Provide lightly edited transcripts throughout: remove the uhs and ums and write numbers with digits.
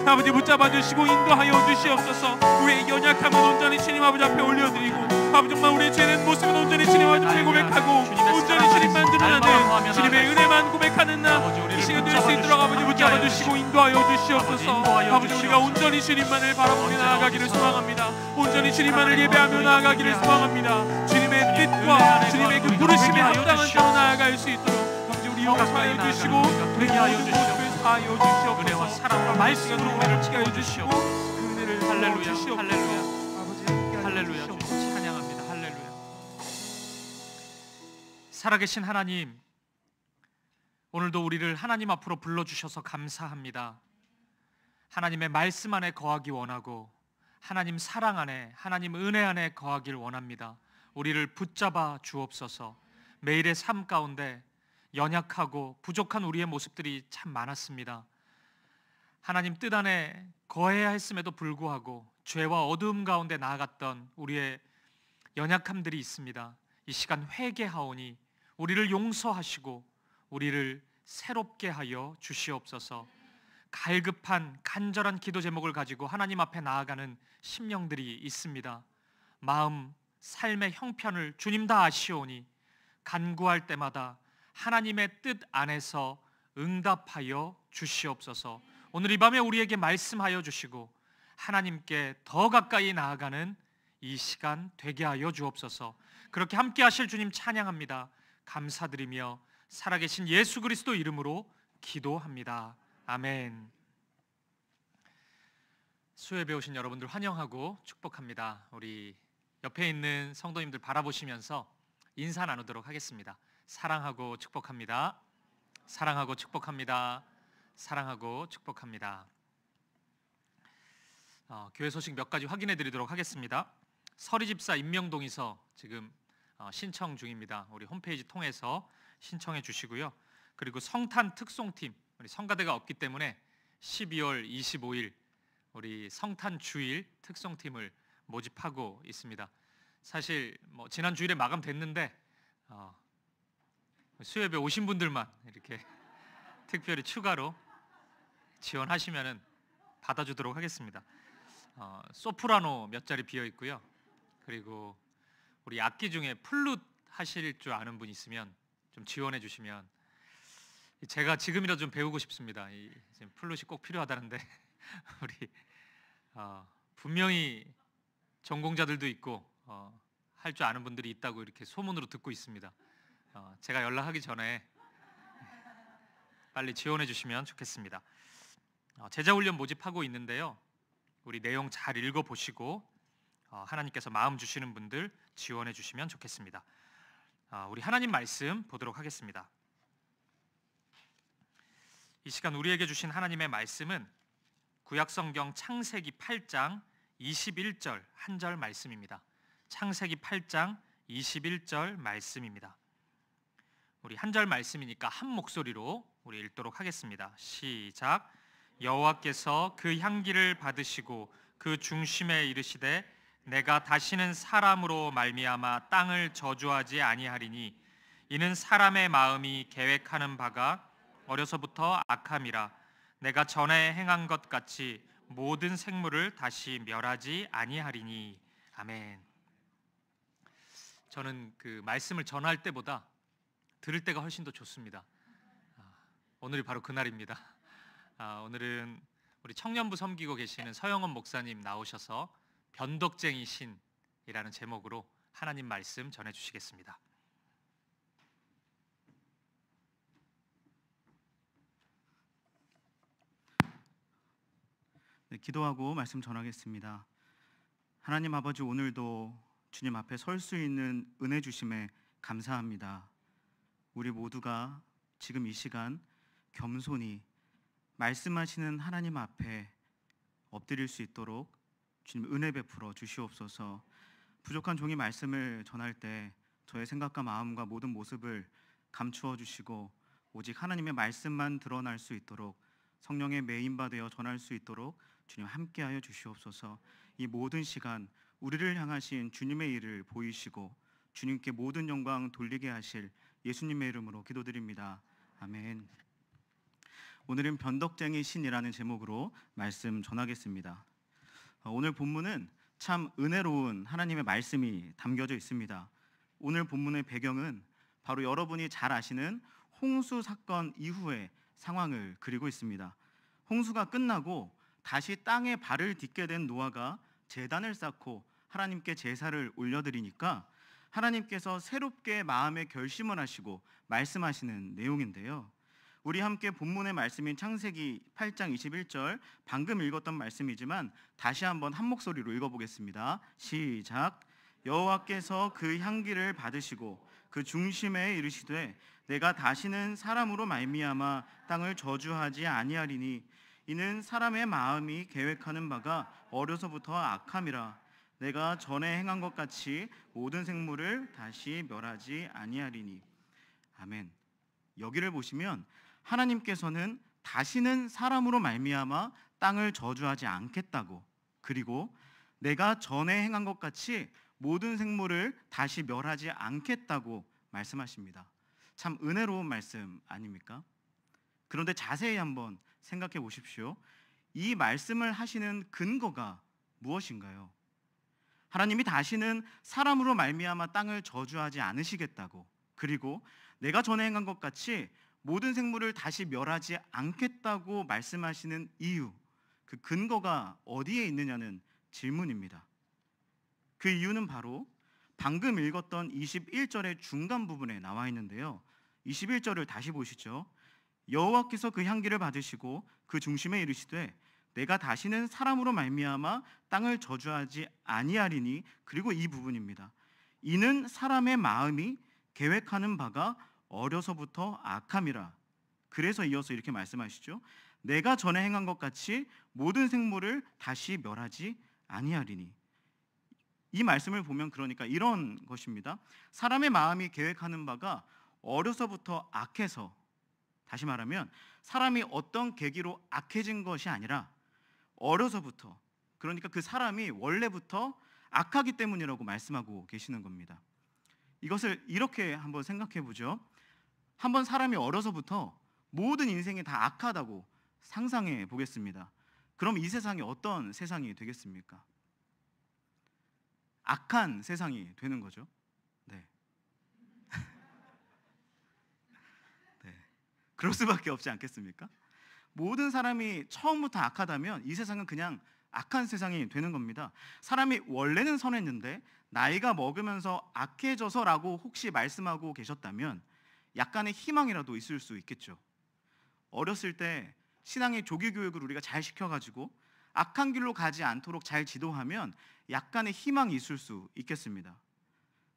아버지 붙잡아 주시고 인도하여 주시옵소서. 우리의 연약함은 온전히 주님 아버지 앞에 올려드리고 아버지 정말 우리의 죄된 모습은 온전히 주님 아버지 앞에 고백하고 온전히 주님만 드러나는 주님의 은혜만 고백하는 날 이 시간 될 수 있도록 아버지 붙잡아 주시고 인도하여 주시옵소서. 아버지 우리가 온전히 주님만을 바라보며 나아가기를 소망합니다. 온전히 주님만을 예배하며 나아가기를 소망합니다. 주님의 뜻과 주님의 그 부르심에 합당한 자로 나아갈 수 있도록 아버지 우리 용서하여 주시고 되게 하여 주시옵소서. 하여 주시옵소서. 은혜와 사랑과 말씀으로 우리를 지켜여 주시옵소서. 그 은혜를 할렐루야, 주시옵소서. 할렐루야, 아버지 할렐루야. 주님 찬양합니다. 할렐루야. 살아계신 하나님, 오늘도 우리를 하나님 앞으로 불러주셔서 감사합니다. 하나님의 말씀 안에 거하기 원하고 하나님 사랑 안에, 하나님 은혜 안에 거하길 원합니다. 우리를 붙잡아 주옵소서. 매일의 삶 가운데 연약하고 부족한 우리의 모습들이 참 많았습니다. 하나님 뜻 안에 거해야 했음에도 불구하고 죄와 어두움 가운데 나아갔던 우리의 연약함들이 있습니다. 이 시간 회개하오니 우리를 용서하시고 우리를 새롭게 하여 주시옵소서. 갈급한 간절한 기도 제목을 가지고 하나님 앞에 나아가는 심령들이 있습니다. 마음, 삶의 형편을 주님 다 아시오니 간구할 때마다 하나님의 뜻 안에서 응답하여 주시옵소서. 오늘 이 밤에 우리에게 말씀하여 주시고 하나님께 더 가까이 나아가는 이 시간 되게 하여 주옵소서. 그렇게 함께 하실 주님 찬양합니다. 감사드리며 살아계신 예수 그리스도 이름으로 기도합니다. 아멘. 수요예배 오신 여러분들 환영하고 축복합니다. 우리 옆에 있는 성도님들 바라보시면서 인사 나누도록 하겠습니다. 사랑하고 축복합니다. 사랑하고 축복합니다. 사랑하고 축복합니다. 교회 소식 몇 가지 확인해 드리도록 하겠습니다. 서리집사 임명동의서 지금 신청 중입니다. 우리 홈페이지 통해서 신청해 주시고요. 그리고 성탄 특송팀, 우리 성가대가 없기 때문에 12월 25일 우리 성탄 주일 특송팀을 모집하고 있습니다. 사실 지난 주일에 마감됐는데 수요예배 오신 분들만 이렇게 특별히 추가로 지원하시면은 받아주도록 하겠습니다. 소프라노 몇 자리 비어 있고요. 그리고 우리 악기 중에 플룻 하실 줄 아는 분 있으면 좀 지원해 주시면 제가 지금이라도 좀 배우고 싶습니다. 지금 플룻이 꼭 필요하다는데 우리 분명히 전공자들도 있고 할 줄 아는 분들이 있다고 이렇게 소문으로 듣고 있습니다. 제가 연락하기 전에 빨리 지원해 주시면 좋겠습니다. 제자훈련 모집하고 있는데요. 우리 내용 잘 읽어보시고 하나님께서 마음 주시는 분들 지원해 주시면 좋겠습니다. 우리 하나님 말씀 보도록 하겠습니다. 이 시간 우리에게 주신 하나님의 말씀은 구약성경 창세기 8장 21절 한 절 말씀입니다. 창세기 8장 21절 말씀입니다. 우리 한 절 말씀이니까 한 목소리로 우리 읽도록 하겠습니다. 시작. 여호와께서 그 향기를 받으시고 그 중심에 이르시되 내가 다시는 사람으로 말미암아 땅을 저주하지 아니하리니 이는 사람의 마음이 계획하는 바가 어려서부터 악함이라 내가 전에 행한 것 같이 모든 생물을 다시 멸하지 아니하리니. 아멘. 저는 그 말씀을 전할 때보다 들을 때가 훨씬 더 좋습니다. 오늘이 바로 그날입니다. 오늘은 우리 청년부 섬기고 계시는 서영원 목사님 나오셔서 변덕쟁이 신이라는 제목으로 하나님 말씀 전해주시겠습니다. 네, 기도하고 말씀 전하겠습니다. 하나님 아버지, 오늘도 주님 앞에 설 수 있는 은혜 주심에 감사합니다. 우리 모두가 지금 이 시간 겸손히 말씀하시는 하나님 앞에 엎드릴 수 있도록 주님 은혜 베풀어 주시옵소서. 부족한 종이 말씀을 전할 때 저의 생각과 마음과 모든 모습을 감추어 주시고 오직 하나님의 말씀만 드러날 수 있도록 성령의 메인바 되어 전할 수 있도록 주님 함께하여 주시옵소서. 이 모든 시간 우리를 향하신 주님의 일을 보이시고 주님께 모든 영광 돌리게 하실 예수님의 이름으로 기도드립니다. 아멘. 오늘은 변덕쟁이 신이라는 제목으로 말씀 전하겠습니다. 오늘 본문은 참 은혜로운 하나님의 말씀이 담겨져 있습니다. 오늘 본문의 배경은 바로 여러분이 잘 아시는 홍수 사건 이후의 상황을 그리고 있습니다. 홍수가 끝나고 다시 땅에 발을 딛게 된 노아가 제단을 쌓고 하나님께 제사를 올려드리니까 하나님께서 새롭게 마음의 결심을 하시고 말씀하시는 내용인데요. 우리 함께 본문의 말씀인 창세기 8장 21절, 방금 읽었던 말씀이지만 다시 한번 한 목소리로 읽어보겠습니다. 시작. 여호와께서 그 향기를 받으시고 그 중심에 이르시되 내가 다시는 사람으로 말미암아 땅을 저주하지 아니하리니 이는 사람의 마음이 계획하는 바가 어려서부터 악함이라. 내가 전에 행한 것 같이 모든 생물을 다시 멸하지 아니하리니. 아멘. 여기를 보시면 하나님께서는 다시는 사람으로 말미암아 땅을 저주하지 않겠다고, 그리고 내가 전에 행한 것 같이 모든 생물을 다시 멸하지 않겠다고 말씀하십니다. 참 은혜로운 말씀 아닙니까? 그런데 자세히 한번 생각해 보십시오. 이 말씀을 하시는 근거가 무엇인가요? 하나님이 다시는 사람으로 말미암아 땅을 저주하지 않으시겠다고, 그리고 내가 전에 행한 것 같이 모든 생물을 다시 멸하지 않겠다고 말씀하시는 이유, 그 근거가 어디에 있느냐는 질문입니다. 그 이유는 바로 방금 읽었던 21절의 중간 부분에 나와 있는데요. 21절을 다시 보시죠. 여호와께서 그 향기를 받으시고 그 중심에 이르시되 내가 다시는 사람으로 말미암아 땅을 저주하지 아니하리니. 그리고 이 부분입니다. 이는 사람의 마음이 계획하는 바가 어려서부터 악함이라. 그래서 이어서 이렇게 말씀하시죠. 내가 전에 행한 것 같이 모든 생물을 다시 멸하지 아니하리니. 이 말씀을 보면 그러니까 이런 것입니다. 사람의 마음이 계획하는 바가 어려서부터 악해서, 다시 말하면 사람이 어떤 계기로 악해진 것이 아니라 어려서부터, 그러니까 그 사람이 원래부터 악하기 때문이라고 말씀하고 계시는 겁니다. 이것을 이렇게 한번 생각해 보죠. 한번 사람이 어려서부터 모든 인생이 다 악하다고 상상해 보겠습니다. 그럼 이 세상이 어떤 세상이 되겠습니까? 악한 세상이 되는 거죠. 네. 네. 그럴 수밖에 없지 않겠습니까? 모든 사람이 처음부터 악하다면 이 세상은 그냥 악한 세상이 되는 겁니다. 사람이 원래는 선했는데 나이가 먹으면서 악해져서라고 혹시 말씀하고 계셨다면 약간의 희망이라도 있을 수 있겠죠. 어렸을 때 신앙의 조기 교육을 우리가 잘 시켜가지고 악한 길로 가지 않도록 잘 지도하면 약간의 희망이 있을 수 있겠습니다.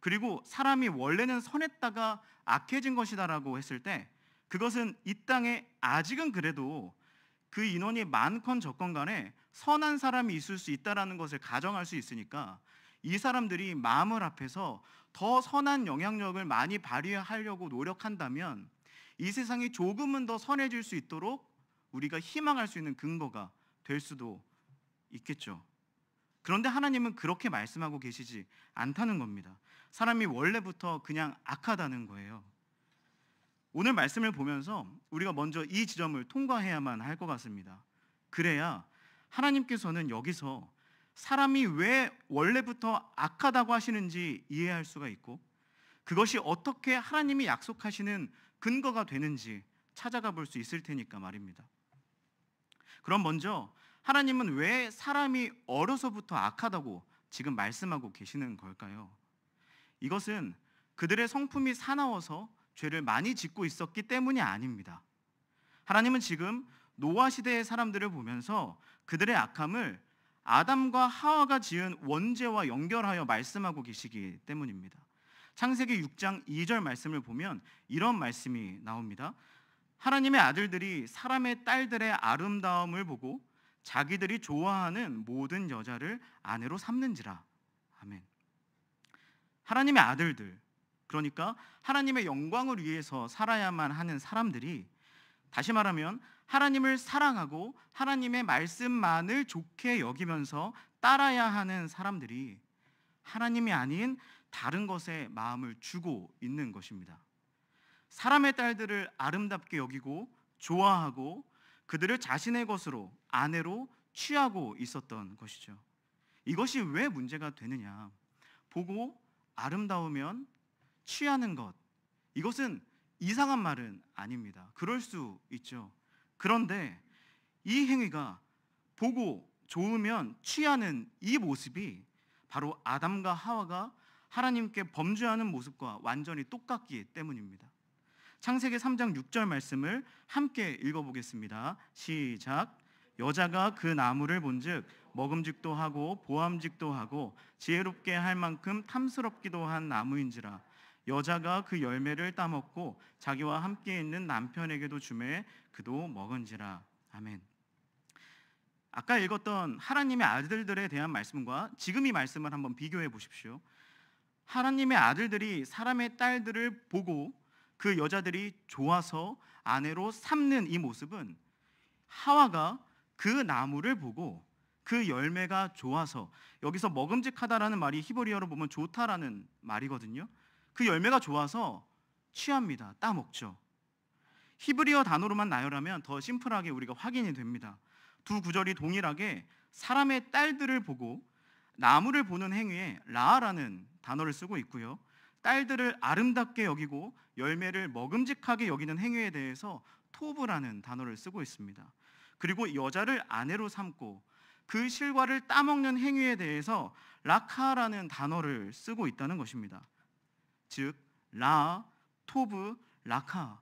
그리고 사람이 원래는 선했다가 악해진 것이다라고 했을 때 그것은 이 땅에 아직은 그래도 그 인원이 많건 적건 간에 선한 사람이 있을 수 있다라는 것을 가정할 수 있으니까 이 사람들이 마음을 합해서 더 선한 영향력을 많이 발휘하려고 노력한다면 이 세상이 조금은 더 선해질 수 있도록 우리가 희망할 수 있는 근거가 될 수도 있겠죠. 그런데 하나님은 그렇게 말씀하고 계시지 않다는 겁니다. 사람이 원래부터 그냥 악하다는 거예요. 오늘 말씀을 보면서 우리가 먼저 이 지점을 통과해야만 할 것 같습니다. 그래야 하나님께서는 여기서 사람이 왜 원래부터 악하다고 하시는지 이해할 수가 있고 그것이 어떻게 하나님이 약속하시는 근거가 되는지 찾아가 볼 수 있을 테니까 말입니다. 그럼 먼저 하나님은 왜 사람이 어려서부터 악하다고 지금 말씀하고 계시는 걸까요? 이것은 그들의 성품이 사나워서 죄를 많이 짓고 있었기 때문이 아닙니다. 하나님은 지금 노아 시대의 사람들을 보면서 그들의 악함을 아담과 하와가 지은 원죄와 연결하여 말씀하고 계시기 때문입니다. 창세기 6장 2절 말씀을 보면 이런 말씀이 나옵니다. 하나님의 아들들이 사람의 딸들의 아름다움을 보고 자기들이 좋아하는 모든 여자를 아내로 삼는지라. 아멘. 하나님의 아들들, 그러니까 하나님의 영광을 위해서 살아야만 하는 사람들이, 다시 말하면 하나님을 사랑하고 하나님의 말씀만을 좋게 여기면서 따라야 하는 사람들이 하나님이 아닌 다른 것에 마음을 주고 있는 것입니다. 사람의 딸들을 아름답게 여기고 좋아하고 그들을 자신의 것으로 아내로 취하고 있었던 것이죠. 이것이 왜 문제가 되느냐? 보고 아름다우면 취하는 것, 이것은 이상한 말은 아닙니다. 그럴 수 있죠. 그런데 이 행위가 보고 좋으면 취하는 이 모습이 바로 아담과 하와가 하나님께 범죄하는 모습과 완전히 똑같기 때문입니다. 창세기 3장 6절 말씀을 함께 읽어보겠습니다. 시작. 여자가 그 나무를 본즉 먹음직도 하고 보암직도 하고 지혜롭게 할 만큼 탐스럽기도 한 나무인지라. 여자가 그 열매를 따먹고 자기와 함께 있는 남편에게도 주매 그도 먹은지라. 아멘. 아까 읽었던 하나님의 아들들에 대한 말씀과 지금 이 말씀을 한번 비교해 보십시오. 하나님의 아들들이 사람의 딸들을 보고 그 여자들이 좋아서 아내로 삼는 이 모습은 하와가 그 나무를 보고 그 열매가 좋아서, 여기서 먹음직하다라는 말이 히브리어로 보면 좋다라는 말이거든요. 그 열매가 좋아서 취합니다. 따먹죠. 히브리어 단어로만 나열하면 더 심플하게 우리가 확인이 됩니다. 두 구절이 동일하게 사람의 딸들을 보고 나무를 보는 행위에 라라는 단어를 쓰고 있고요. 딸들을 아름답게 여기고 열매를 먹음직하게 여기는 행위에 대해서 토브라는 단어를 쓰고 있습니다. 그리고 여자를 아내로 삼고 그 실과를 따먹는 행위에 대해서 라카라는 단어를 쓰고 있다는 것입니다. 즉 라, 토브, 라카,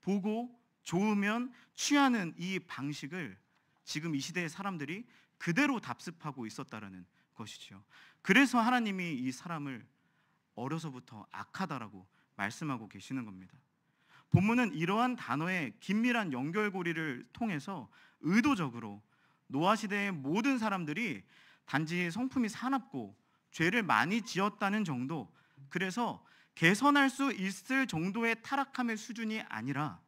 보고 좋으면 취하는 이 방식을 지금 이 시대의 사람들이 그대로 답습하고 있었다라는 것이죠. 그래서 하나님이 이 사람을 어려서부터 악하다라고 말씀하고 계시는 겁니다. 본문은 이러한 단어의 긴밀한 연결고리를 통해서 의도적으로 노아 시대의 모든 사람들이 단지 성품이 사납고 죄를 많이 지었다는 정도, 그래서 개선할 수 있을 정도의 타락함의 수준이 아니라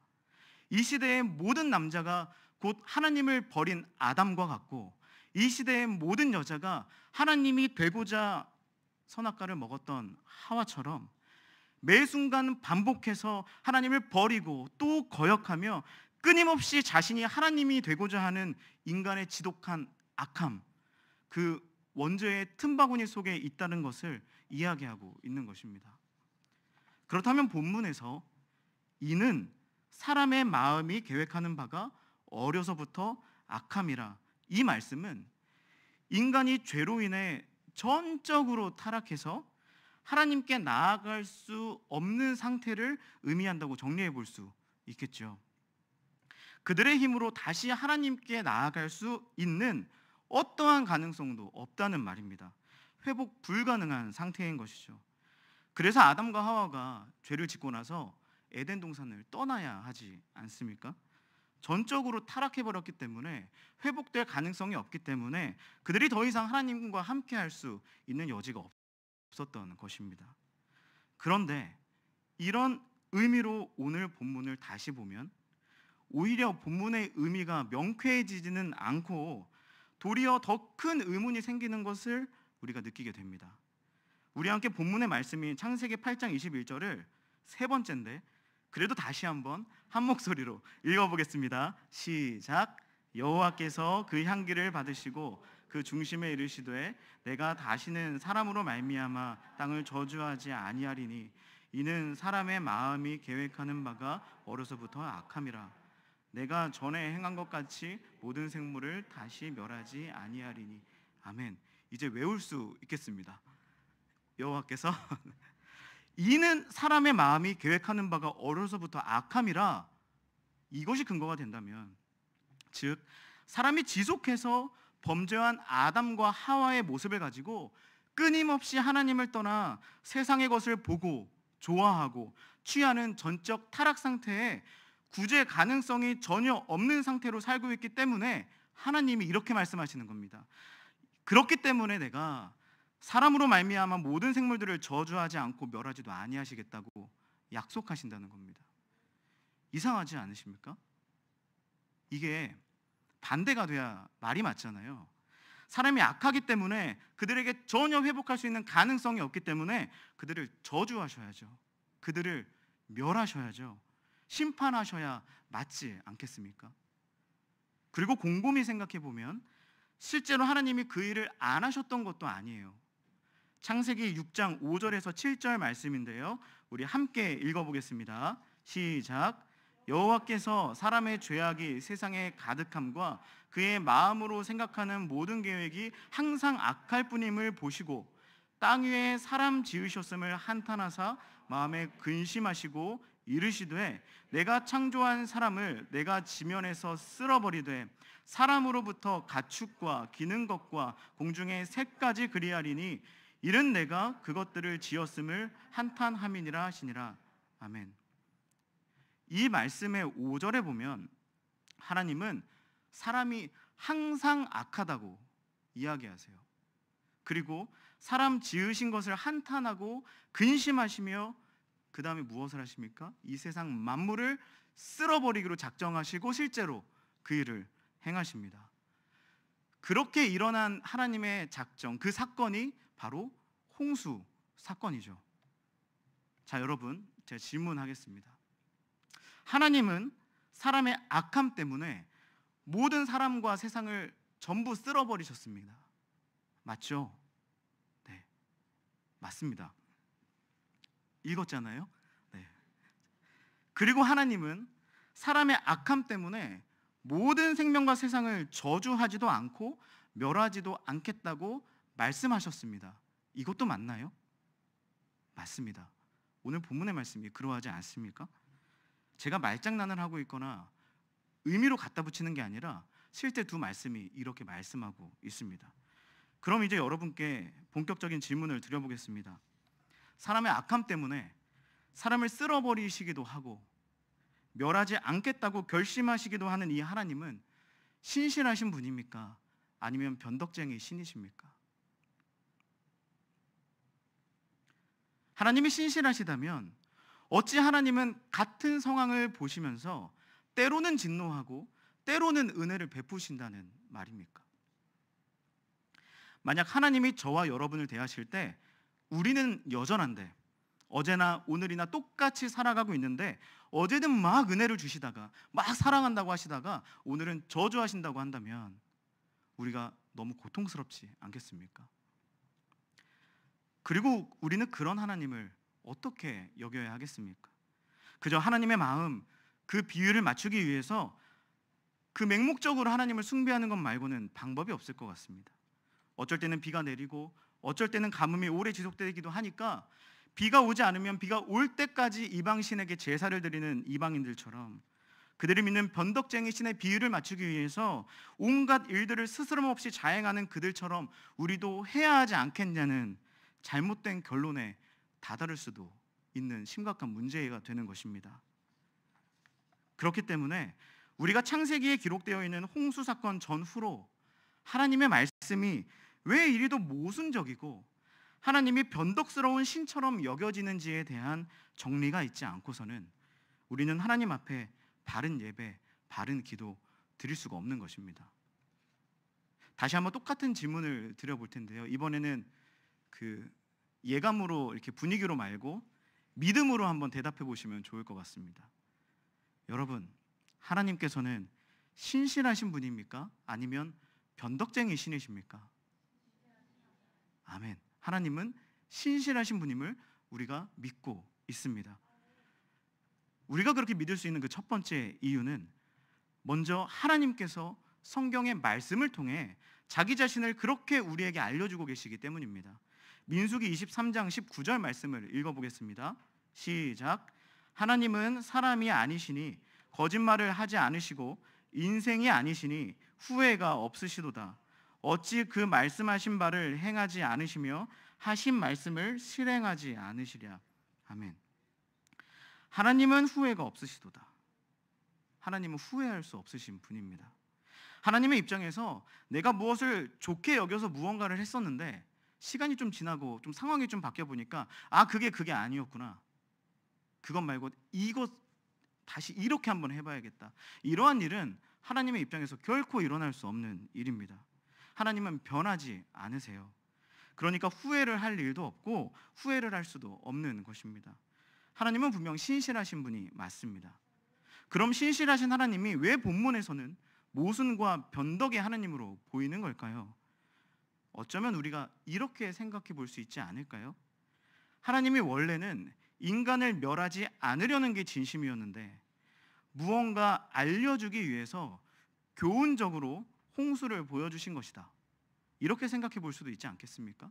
이 시대의 모든 남자가 곧 하나님을 버린 아담과 같고 이 시대의 모든 여자가 하나님이 되고자 선악과를 먹었던 하와처럼 매 순간 반복해서 하나님을 버리고 또 거역하며 끊임없이 자신이 하나님이 되고자 하는 인간의 지독한 악함, 그 원죄의 틈바구니 속에 있다는 것을 이야기하고 있는 것입니다. 그렇다면 본문에서 이는 사람의 마음이 계획하는 바가 어려서부터 악함이라, 이 말씀은 인간이 죄로 인해 전적으로 타락해서 하나님께 나아갈 수 없는 상태를 의미한다고 정리해 볼 수 있겠죠. 그들의 힘으로 다시 하나님께 나아갈 수 있는 어떠한 가능성도 없다는 말입니다. 회복 불가능한 상태인 것이죠. 그래서 아담과 하와가 죄를 짓고 나서 에덴 동산을 떠나야 하지 않습니까? 전적으로 타락해버렸기 때문에 회복될 가능성이 없기 때문에 그들이 더 이상 하나님과 함께 할 수 있는 여지가 없었던 것입니다. 그런데 이런 의미로 오늘 본문을 다시 보면 오히려 본문의 의미가 명쾌해지지는 않고 도리어 더 큰 의문이 생기는 것을 우리가 느끼게 됩니다. 우리 함께 본문의 말씀인 창세기 8장 21절을 세 번째인데 그래도 다시 한번 한 목소리로 읽어보겠습니다. 시작. 여호와께서 그 향기를 받으시고 그 중심에 이르시되 내가 다시는 사람으로 말미암아 땅을 저주하지 아니하리니 이는 사람의 마음이 계획하는 바가 어려서부터 악함이라. 내가 전에 행한 것 같이 모든 생물을 다시 멸하지 아니하리니. 아멘. 이제 외울 수 있겠습니다. 여호와께서 이는 사람의 마음이 계획하는 바가 어려서부터 악함이라, 이것이 근거가 된다면, 즉 사람이 지속해서 범죄한 아담과 하와의 모습을 가지고 끊임없이 하나님을 떠나 세상의 것을 보고 좋아하고 취하는 전적 타락 상태에 구제 가능성이 전혀 없는 상태로 살고 있기 때문에 하나님이 이렇게 말씀하시는 겁니다. 그렇기 때문에 내가 사람으로 말미암아 모든 생물들을 저주하지 않고 멸하지도 아니하시겠다고 약속하신다는 겁니다. 이상하지 않으십니까? 이게 반대가 돼야 말이 맞잖아요. 사람이 악하기 때문에 그들에게 전혀 회복할 수 있는 가능성이 없기 때문에 그들을 저주하셔야죠. 그들을 멸하셔야죠. 심판하셔야 맞지 않겠습니까? 그리고 곰곰이 생각해 보면 실제로 하나님이 그 일을 안 하셨던 것도 아니에요. 창세기 6장 5절에서 7절 말씀인데요, 우리 함께 읽어보겠습니다. 시작. 여호와께서 사람의 죄악이 세상에 가득함과 그의 마음으로 생각하는 모든 계획이 항상 악할 뿐임을 보시고 땅 위에 사람 지으셨음을 한탄하사 마음에 근심하시고 이르시되 내가 창조한 사람을 내가 지면에서 쓸어버리되 사람으로부터 가축과 기는 것과 공중의 새까지 그리하리니 이는 내가 그것들을 지었음을 한탄함이니라 하시니라. 아멘. 이 말씀의 5절에 보면 하나님은 사람이 항상 악하다고 이야기하세요. 그리고 사람 지으신 것을 한탄하고 근심하시며 그 다음에 무엇을 하십니까? 이 세상 만물을 쓸어버리기로 작정하시고 실제로 그 일을 행하십니다. 그렇게 일어난 하나님의 작정, 그 사건이 바로 홍수 사건이죠. 자, 여러분, 제가 질문하겠습니다. 하나님은 사람의 악함 때문에 모든 사람과 세상을 전부 쓸어버리셨습니다. 맞죠? 네, 맞습니다. 읽었잖아요. 네. 그리고 하나님은 사람의 악함 때문에 모든 생명과 세상을 저주하지도 않고 멸하지도 않겠다고 말씀하셨습니다. 이것도 맞나요? 맞습니다. 오늘 본문의 말씀이 그러하지 않습니까? 제가 말장난을 하고 있거나 의미로 갖다 붙이는 게 아니라 실제 두 말씀이 이렇게 말씀하고 있습니다. 그럼 이제 여러분께 본격적인 질문을 드려보겠습니다. 사람의 악함 때문에 사람을 쓸어버리시기도 하고 멸하지 않겠다고 결심하시기도 하는 이 하나님은 신실하신 분입니까? 아니면 변덕쟁이 신이십니까? 하나님이 신실하시다면 어찌 하나님은 같은 상황을 보시면서 때로는 진노하고 때로는 은혜를 베푸신다는 말입니까? 만약 하나님이 저와 여러분을 대하실 때 우리는 여전한데 어제나 오늘이나 똑같이 살아가고 있는데 어제는 막 은혜를 주시다가 막 사랑한다고 하시다가 오늘은 저주하신다고 한다면 우리가 너무 고통스럽지 않겠습니까? 그리고 우리는 그런 하나님을 어떻게 여겨야 하겠습니까? 그저 하나님의 마음, 그 비율을 맞추기 위해서 그 맹목적으로 하나님을 숭배하는 것 말고는 방법이 없을 것 같습니다. 어쩔 때는 비가 내리고 어쩔 때는 가뭄이 오래 지속되기도 하니까 비가 오지 않으면 비가 올 때까지 이방신에게 제사를 드리는 이방인들처럼 그들이 믿는 변덕쟁이 신의 비율을 맞추기 위해서 온갖 일들을 스스럼없이 자행하는 그들처럼 우리도 해야 하지 않겠냐는 잘못된 결론에 다다를 수도 있는 심각한 문제가 되는 것입니다. 그렇기 때문에 우리가 창세기에 기록되어 있는 홍수 사건 전후로 하나님의 말씀이 왜 이리도 모순적이고 하나님이 변덕스러운 신처럼 여겨지는지에 대한 정리가 있지 않고서는 우리는 하나님 앞에 바른 예배, 바른 기도 드릴 수가 없는 것입니다. 다시 한번 똑같은 질문을 드려볼 텐데요. 이번에는 그 예감으로 이렇게 분위기로 말고 믿음으로 한번 대답해 보시면 좋을 것 같습니다. 여러분, 하나님께서는 신실하신 분입니까? 아니면 변덕쟁이 신이십니까? 아멘. 하나님은 신실하신 분임을 우리가 믿고 있습니다. 우리가 그렇게 믿을 수 있는 그 첫 번째 이유는 먼저 하나님께서 성경의 말씀을 통해 자기 자신을 그렇게 우리에게 알려주고 계시기 때문입니다. 민수기 23장 19절 말씀을 읽어보겠습니다. 시작. 하나님은 사람이 아니시니 거짓말을 하지 않으시고 인생이 아니시니 후회가 없으시도다. 어찌 그 말씀하신 바를 행하지 않으시며 하신 말씀을 실행하지 않으시랴. 아멘. 하나님은 후회가 없으시도다. 하나님은 후회할 수 없으신 분입니다. 하나님의 입장에서 내가 무엇을 좋게 여겨서 무언가를 했었는데 시간이 좀 지나고 좀 상황이 좀 바뀌어 보니까 그게 아니었구나. 그것 말고 이것 다시 이렇게 한번 해봐야겠다. 이러한 일은 하나님의 입장에서 결코 일어날 수 없는 일입니다. 하나님은 변하지 않으세요. 그러니까 후회를 할 일도 없고 후회를 할 수도 없는 것입니다. 하나님은 분명 신실하신 분이 맞습니다. 그럼 신실하신 하나님이 왜 본문에서는 모순과 변덕의 하나님으로 보이는 걸까요? 어쩌면 우리가 이렇게 생각해 볼 수 있지 않을까요? 하나님이 원래는 인간을 멸하지 않으려는 게 진심이었는데 무언가 알려주기 위해서 교훈적으로 홍수를 보여주신 것이다. 이렇게 생각해 볼 수도 있지 않겠습니까?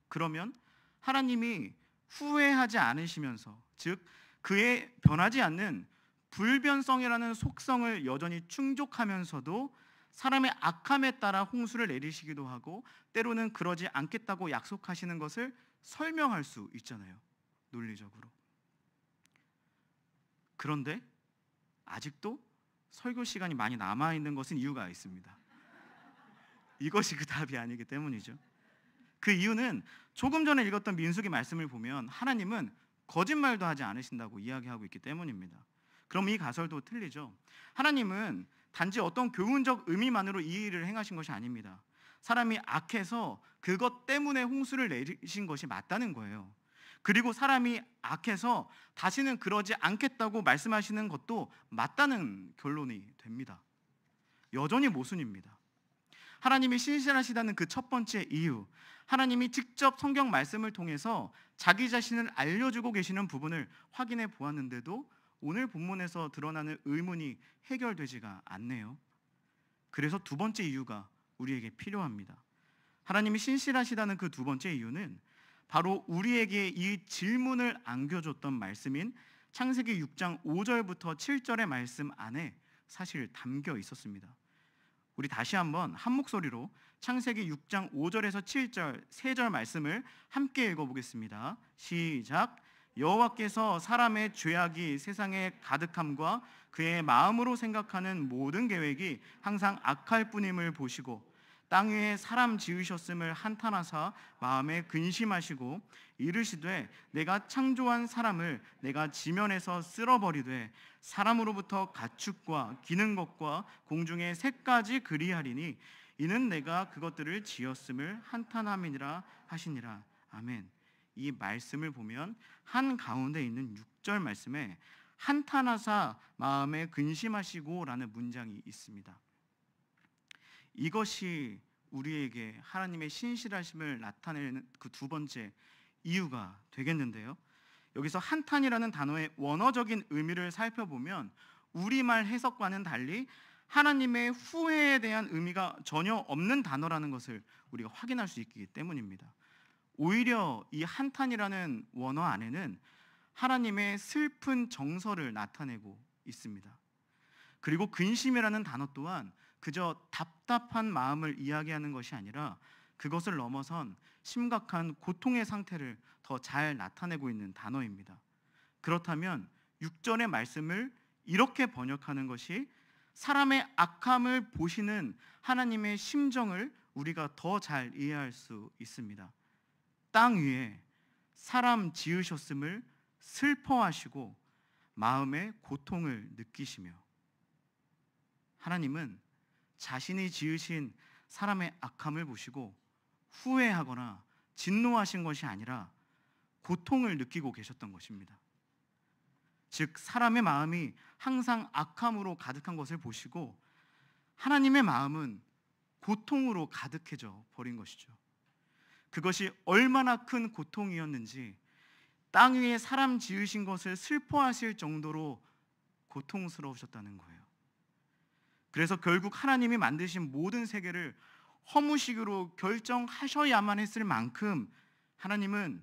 그러면 하나님이 후회하지 않으시면서, 즉 그의 변하지 않는 불변성이라는 속성을 여전히 충족하면서도 사람의 악함에 따라 홍수를 내리시기도 하고 때로는 그러지 않겠다고 약속하시는 것을 설명할 수 있잖아요, 논리적으로. 그런데 아직도 설교 시간이 많이 남아있는 것은 이유가 있습니다. 이것이 그 답이 아니기 때문이죠. 그 이유는 조금 전에 읽었던 민수기 말씀을 보면 하나님은 거짓말도 하지 않으신다고 이야기하고 있기 때문입니다. 그럼 이 가설도 틀리죠. 하나님은 단지 어떤 교훈적 의미만으로 이 일을 행하신 것이 아닙니다. 사람이 악해서 그것 때문에 홍수를 내리신 것이 맞다는 거예요. 그리고 사람이 악해서 다시는 그러지 않겠다고 말씀하시는 것도 맞다는 결론이 됩니다. 여전히 모순입니다. 하나님이 신실하시다는 그 첫 번째 이유, 하나님이 직접 성경 말씀을 통해서 자기 자신을 알려주고 계시는 부분을 확인해 보았는데도 오늘 본문에서 드러나는 의문이 해결되지가 않네요. 그래서 두 번째 이유가 우리에게 필요합니다. 하나님이 신실하시다는 그 두 번째 이유는 바로 우리에게 이 질문을 안겨줬던 말씀인 창세기 6장 5절부터 7절의 말씀 안에 사실 담겨 있었습니다. 우리 다시 한번 한 목소리로 창세기 6장 5절에서 7절 세 절 말씀을 함께 읽어보겠습니다. 시작. 여호와께서 사람의 죄악이 세상에 가득함과 그의 마음으로 생각하는 모든 계획이 항상 악할 뿐임을 보시고 땅 위에 사람 지으셨음을 한탄하사 마음에 근심하시고 이르시되 내가 창조한 사람을 내가 지면에서 쓸어버리되 사람으로부터 가축과 기는 것과 공중의 새까지 그리하리니 이는 내가 그것들을 지었음을 한탄함이니라 하시니라. 아멘. 이 말씀을 보면 한 가운데 있는 6절 말씀에 한탄하사 마음에 근심하시고 라는 문장이 있습니다. 이것이 우리에게 하나님의 신실하심을 나타내는 그 두 번째 이유가 되겠는데요. 여기서 한탄이라는 단어의 원어적인 의미를 살펴보면 우리말 해석과는 달리 하나님의 후회에 대한 의미가 전혀 없는 단어라는 것을 우리가 확인할 수 있기 때문입니다. 오히려 이 한탄이라는 원어 안에는 하나님의 슬픈 정서를 나타내고 있습니다. 그리고 근심이라는 단어 또한 그저 답답한 마음을 이야기하는 것이 아니라 그것을 넘어선 심각한 고통의 상태를 더 잘 나타내고 있는 단어입니다. 그렇다면 6절의 말씀을 이렇게 번역하는 것이 사람의 악함을 보시는 하나님의 심정을 우리가 더 잘 이해할 수 있습니다. 땅 위에 사람 지으셨음을 슬퍼하시고 마음의 고통을 느끼시며, 하나님은 자신이 지으신 사람의 악함을 보시고 후회하거나 진노하신 것이 아니라 고통을 느끼고 계셨던 것입니다. 즉 사람의 마음이 항상 악함으로 가득한 것을 보시고 하나님의 마음은 고통으로 가득해져 버린 것이죠. 그것이 얼마나 큰 고통이었는지 땅 위에 사람 지으신 것을 슬퍼하실 정도로 고통스러우셨다는 거예요. 그래서 결국 하나님이 만드신 모든 세계를 허무식으로 결정하셔야만 했을 만큼 하나님은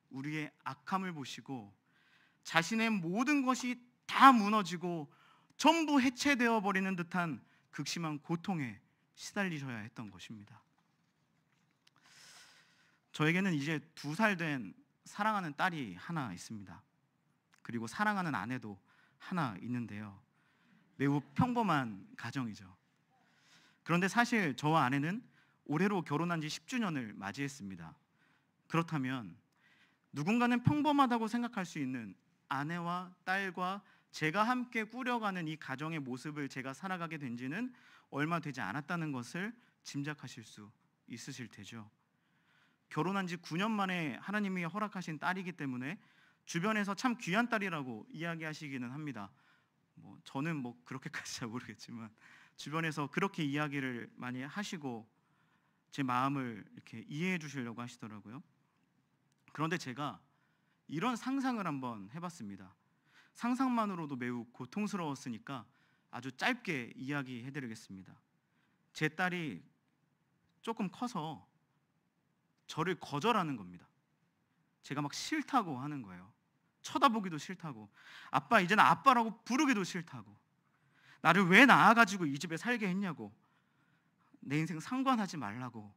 우리의 악함을 보시고 자신의 모든 것이 다 무너지고 전부 해체되어 버리는 듯한 극심한 고통에 시달리셔야 했던 것입니다. 저에게는 이제 2살 된 사랑하는 딸이 하나 있습니다. 그리고 사랑하는 아내도 하나 있는데요. 매우 평범한 가정이죠. 그런데 사실 저와 아내는 올해로 결혼한 지 10주년을 맞이했습니다. 그렇다면 누군가는 평범하다고 생각할 수 있는 아내와 딸과 제가 함께 꾸려가는 이 가정의 모습을 제가 살아가게 된 지는 얼마 되지 않았다는 것을 짐작하실 수 있으실 테죠. 결혼한 지 9년 만에 하나님이 허락하신 딸이기 때문에 주변에서 참 귀한 딸이라고 이야기하시기는 합니다. 저는 그렇게까지 잘 모르겠지만 주변에서 그렇게 이야기를 많이 하시고 제 마음을 이렇게 이해해 주시려고 하시더라고요. 그런데 제가 이런 상상을 한번 해봤습니다. 상상만으로도 매우 고통스러웠으니까 아주 짧게 이야기해 드리겠습니다. 제 딸이 조금 커서 저를 거절하는 겁니다. 제가 막 싫다고 하는 거예요. 쳐다보기도 싫다고, 아빠 이제는 아빠라고 부르기도 싫다고, 나를 왜 낳아가지고 이 집에 살게 했냐고, 내 인생 상관하지 말라고.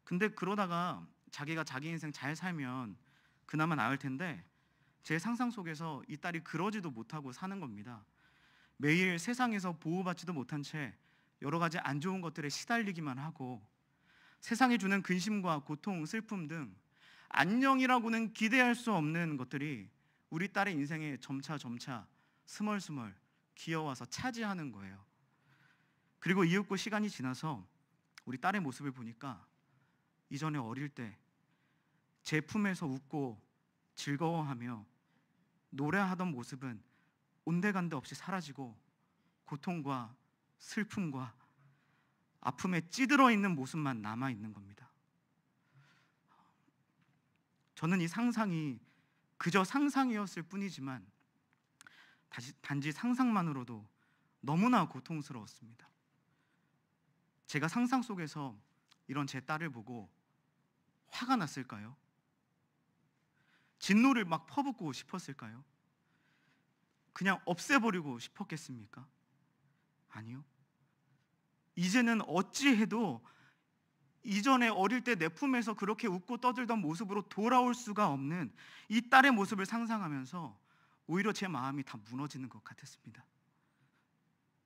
근데 그러다가 자기가 자기 인생 잘 살면 그나마 나을 텐데 제 상상 속에서 이 딸이 그러지도 못하고 사는 겁니다. 매일 세상에서 보호받지도 못한 채 여러 가지 안 좋은 것들에 시달리기만 하고 세상이 주는 근심과 고통, 슬픔 등 안녕이라고는 기대할 수 없는 것들이 우리 딸의 인생에 점차 스멀스멀 기어와서 차지하는 거예요. 그리고 이윽고 시간이 지나서 우리 딸의 모습을 보니까 이전에 어릴 때 제 품에서 웃고 즐거워하며 노래하던 모습은 온데간데 없이 사라지고 고통과 슬픔과 아픔에 찌들어 있는 모습만 남아 있는 겁니다. 저는 이 상상이 그저 상상이었을 뿐이지만 단지 상상만으로도 너무나 고통스러웠습니다. 제가 상상 속에서 이런 제 딸을 보고 화가 났을까요? 진노를 막 퍼붓고 싶었을까요? 그냥 없애버리고 싶었겠습니까? 아니요. 이제는 어찌해도 이전에 어릴 때 내 품에서 그렇게 웃고 떠들던 모습으로 돌아올 수가 없는 이 딸의 모습을 상상하면서 오히려 제 마음이 다 무너지는 것 같았습니다.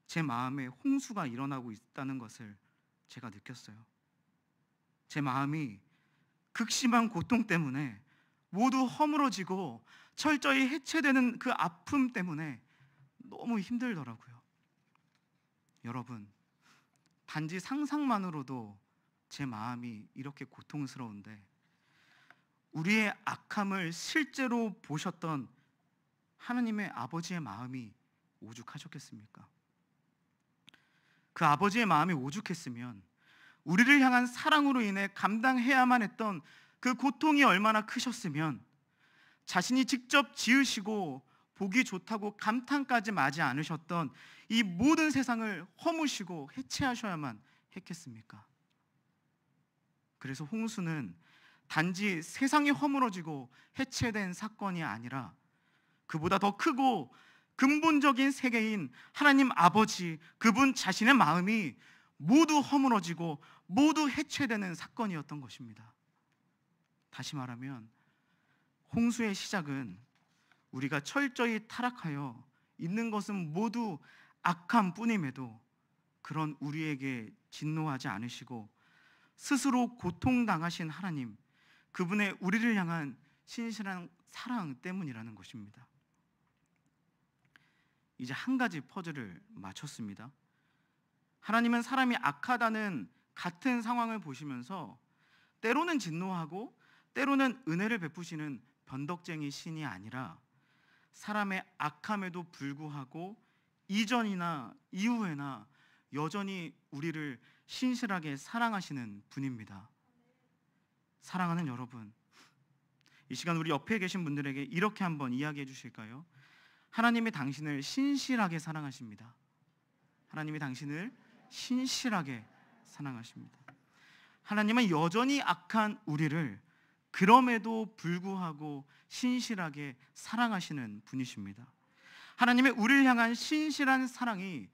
제 마음에 홍수가 일어나고 있다는 것을 제가 느꼈어요. 제 마음이 극심한 고통 때문에 모두 허물어지고 철저히 해체되는 그 아픔 때문에 너무 힘들더라고요. 여러분, 단지 상상만으로도 제 마음이 이렇게 고통스러운데 우리의 악함을 실제로 보셨던 하나님의 아버지의 마음이 오죽하셨겠습니까? 그 아버지의 마음이 오죽했으면 우리를 향한 사랑으로 인해 감당해야만 했던 그 고통이 얼마나 크셨으면 자신이 직접 지으시고 보기 좋다고 감탄까지 마지 않으셨던 이 모든 세상을 허무시고 해체하셔야만 했겠습니까? 그래서 홍수는 단지 세상이 허물어지고 해체된 사건이 아니라 그보다 더 크고 근본적인 세계인 하나님 아버지, 그분 자신의 마음이 모두 허물어지고 모두 해체되는 사건이었던 것입니다. 다시 말하면 홍수의 시작은 우리가 철저히 타락하여 있는 것은 모두 악함 뿐임에도 그런 우리에게 진노하지 않으시고 스스로 고통당하신 하나님, 그분의 우리를 향한 신실한 사랑 때문이라는 것입니다. 이제 한 가지 퍼즐을 맞췄습니다. 하나님은 사람이 악하다는 같은 상황을 보시면서 때로는 진노하고 때로는 은혜를 베푸시는 변덕쟁이 신이 아니라 사람의 악함에도 불구하고 이전이나 이후에나 여전히 우리를 신실하게 사랑하시는 분입니다. 사랑하는 여러분, 이 시간 우리 옆에 계신 분들에게 이렇게 한번 이야기해 주실까요? 하나님이 당신을 신실하게 사랑하십니다. 하나님이 당신을 신실하게 사랑하십니다. 하나님은 여전히 악한 우리를 그럼에도 불구하고 신실하게 사랑하시는 분이십니다. 하나님의 우리를 향한 신실한 사랑이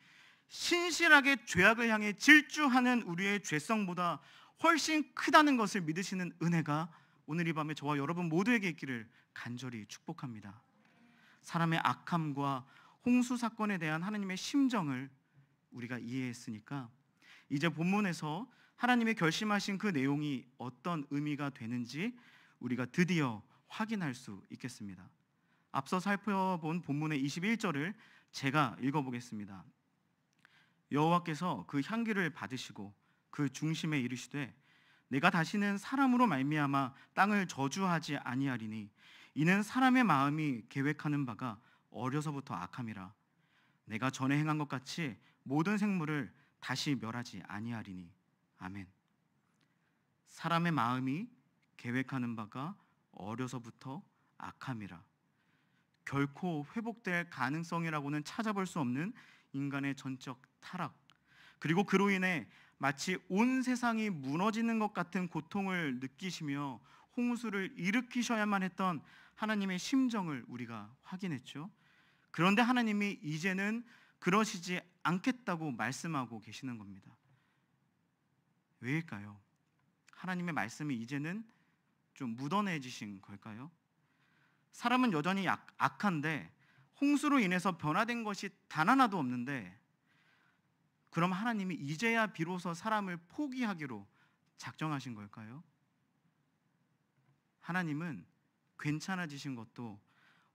신실하게 죄악을 향해 질주하는 우리의 죄성보다 훨씬 크다는 것을 믿으시는 은혜가 오늘 이 밤에 저와 여러분 모두에게 있기를 간절히 축복합니다. 사람의 악함과 홍수 사건에 대한 하나님의 심정을 우리가 이해했으니까 이제 본문에서 하나님의 결심하신 그 내용이 어떤 의미가 되는지 우리가 드디어 확인할 수 있겠습니다. 앞서 살펴본 본문의 21절을 제가 읽어보겠습니다. 여호와께서 그 향기를 받으시고 그 중심에 이르시되 내가 다시는 사람으로 말미암아 땅을 저주하지 아니하리니 이는 사람의 마음이 계획하는 바가 어려서부터 악함이라. 내가 전에 행한 것 같이 모든 생물을 다시 멸하지 아니하리니. 아멘. 사람의 마음이 계획하는 바가 어려서부터 악함이라. 결코 회복될 가능성이라고는 찾아볼 수 없는 인간의 전적 타락, 그리고 그로 인해 마치 온 세상이 무너지는 것 같은 고통을 느끼시며 홍수를 일으키셔야만 했던 하나님의 심정을 우리가 확인했죠. 그런데 하나님이 이제는 그러시지 않겠다고 말씀하고 계시는 겁니다. 왜일까요? 하나님의 말씀이 이제는 좀 묻어내지신 걸까요? 사람은 여전히 악한데 홍수로 인해서 변화된 것이 단 하나도 없는데, 그럼 하나님이 이제야 비로소 사람을 포기하기로 작정하신 걸까요? 하나님은 괜찮아지신 것도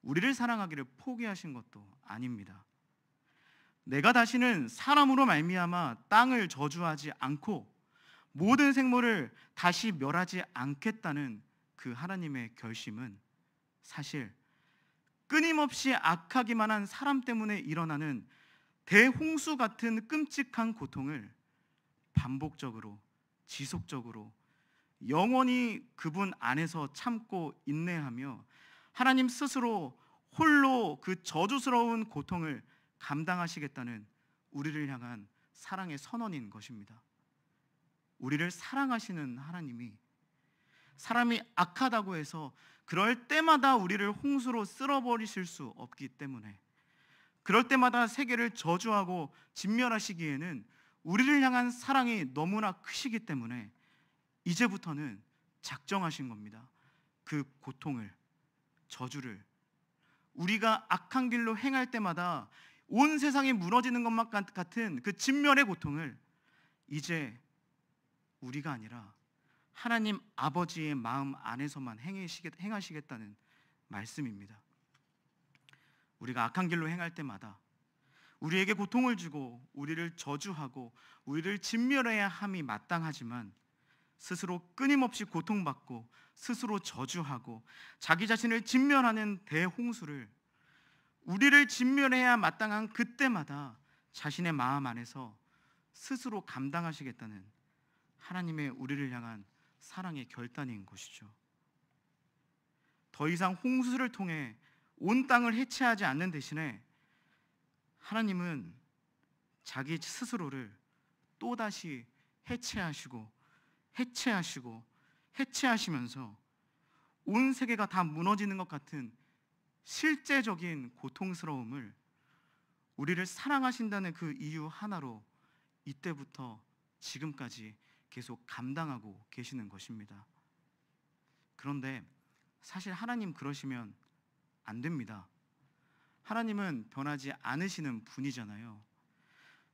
우리를 사랑하기를 포기하신 것도 아닙니다. 내가 다시는 사람으로 말미암아 땅을 저주하지 않고 모든 생물을 다시 멸하지 않겠다는 그 하나님의 결심은 사실 끊임없이 악하기만 한 사람 때문에 일어나는 대홍수 같은 끔찍한 고통을 반복적으로, 지속적으로, 영원히 그분 안에서 참고 인내하며 하나님 스스로 홀로 그 저주스러운 고통을 감당하시겠다는 우리를 향한 사랑의 선언인 것입니다. 우리를 사랑하시는 하나님이 사람이 악하다고 해서 그럴 때마다 우리를 홍수로 쓸어버리실 수 없기 때문에, 그럴 때마다 세계를 저주하고 진멸하시기에는 우리를 향한 사랑이 너무나 크시기 때문에 이제부터는 작정하신 겁니다. 그 고통을, 저주를 우리가 악한 길로 행할 때마다 온 세상이 무너지는 것만 같은 그 진멸의 고통을 이제 우리가 아니라 하나님 아버지의 마음 안에서만 행하시겠다는 말씀입니다. 우리가 악한 길로 행할 때마다 우리에게 고통을 주고 우리를 저주하고 우리를 진멸해야 함이 마땅하지만, 스스로 끊임없이 고통받고 스스로 저주하고 자기 자신을 진멸하는 대홍수를 우리를 진멸해야 마땅한 그때마다 자신의 마음 안에서 스스로 감당하시겠다는 하나님의 우리를 향한 사랑의 결단인 것이죠. 더 이상 홍수를 통해 온 땅을 해체하지 않는 대신에 하나님은 자기 스스로를 또다시 해체하시면서 온 세계가 다 무너지는 것 같은 실제적인 고통스러움을 우리를 사랑하신다는 그 이유 하나로 이때부터 지금까지 계속 감당하고 계시는 것입니다. 그런데 사실 하나님 그러시면 안 됩니다. 하나님은 변하지 않으시는 분이잖아요.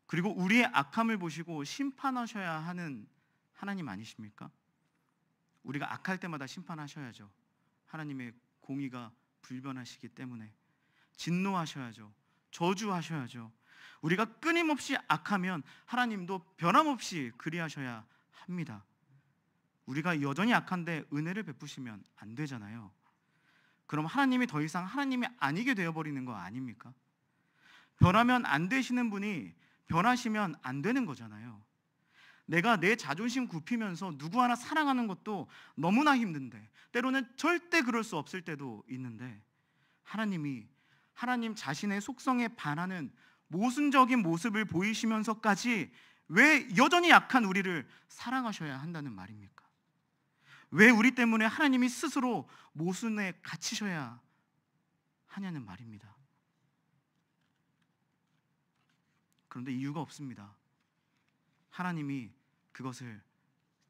그리고 우리의 악함을 보시고 심판하셔야 하는 하나님 아니십니까? 우리가 악할 때마다 심판하셔야죠. 하나님의 공의가 불변하시기 때문에 진노하셔야죠. 저주하셔야죠. 우리가 끊임없이 악하면 하나님도 변함없이 그리하셔야 합니다. 우리가 여전히 악한데 은혜를 베푸시면 안 되잖아요. 그럼 하나님이 더 이상 하나님이 아니게 되어버리는 거 아닙니까? 변하면 안 되시는 분이 변하시면 안 되는 거잖아요. 내가 내 자존심 굽히면서 누구 하나 사랑하는 것도 너무나 힘든데, 때로는 절대 그럴 수 없을 때도 있는데, 하나님이 하나님 자신의 속성에 반하는 모순적인 모습을 보이시면서까지 왜 여전히 약한 우리를 사랑하셔야 한다는 말입니까? 왜 우리 때문에 하나님이 스스로 모순에 갇히셔야 하냐는 말입니다. 그런데 이유가 없습니다. 하나님이 그것을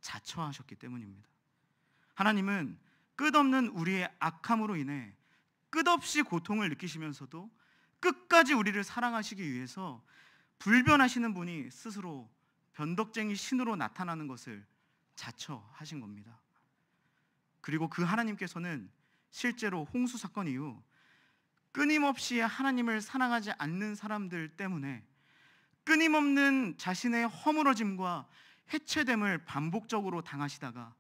자처하셨기 때문입니다. 하나님은 끝없는 우리의 악함으로 인해 끝없이 고통을 느끼시면서도 끝까지 우리를 사랑하시기 위해서 불변하시는 분이 스스로 변덕쟁이 신으로 나타나는 것을 자처하신 겁니다. 그리고 그 하나님께서는 실제로 홍수 사건 이후 끊임없이 하나님을 사랑하지 않는 사람들 때문에 끊임없는 자신의 허물어짐과 해체됨을 반복적으로 당하시다가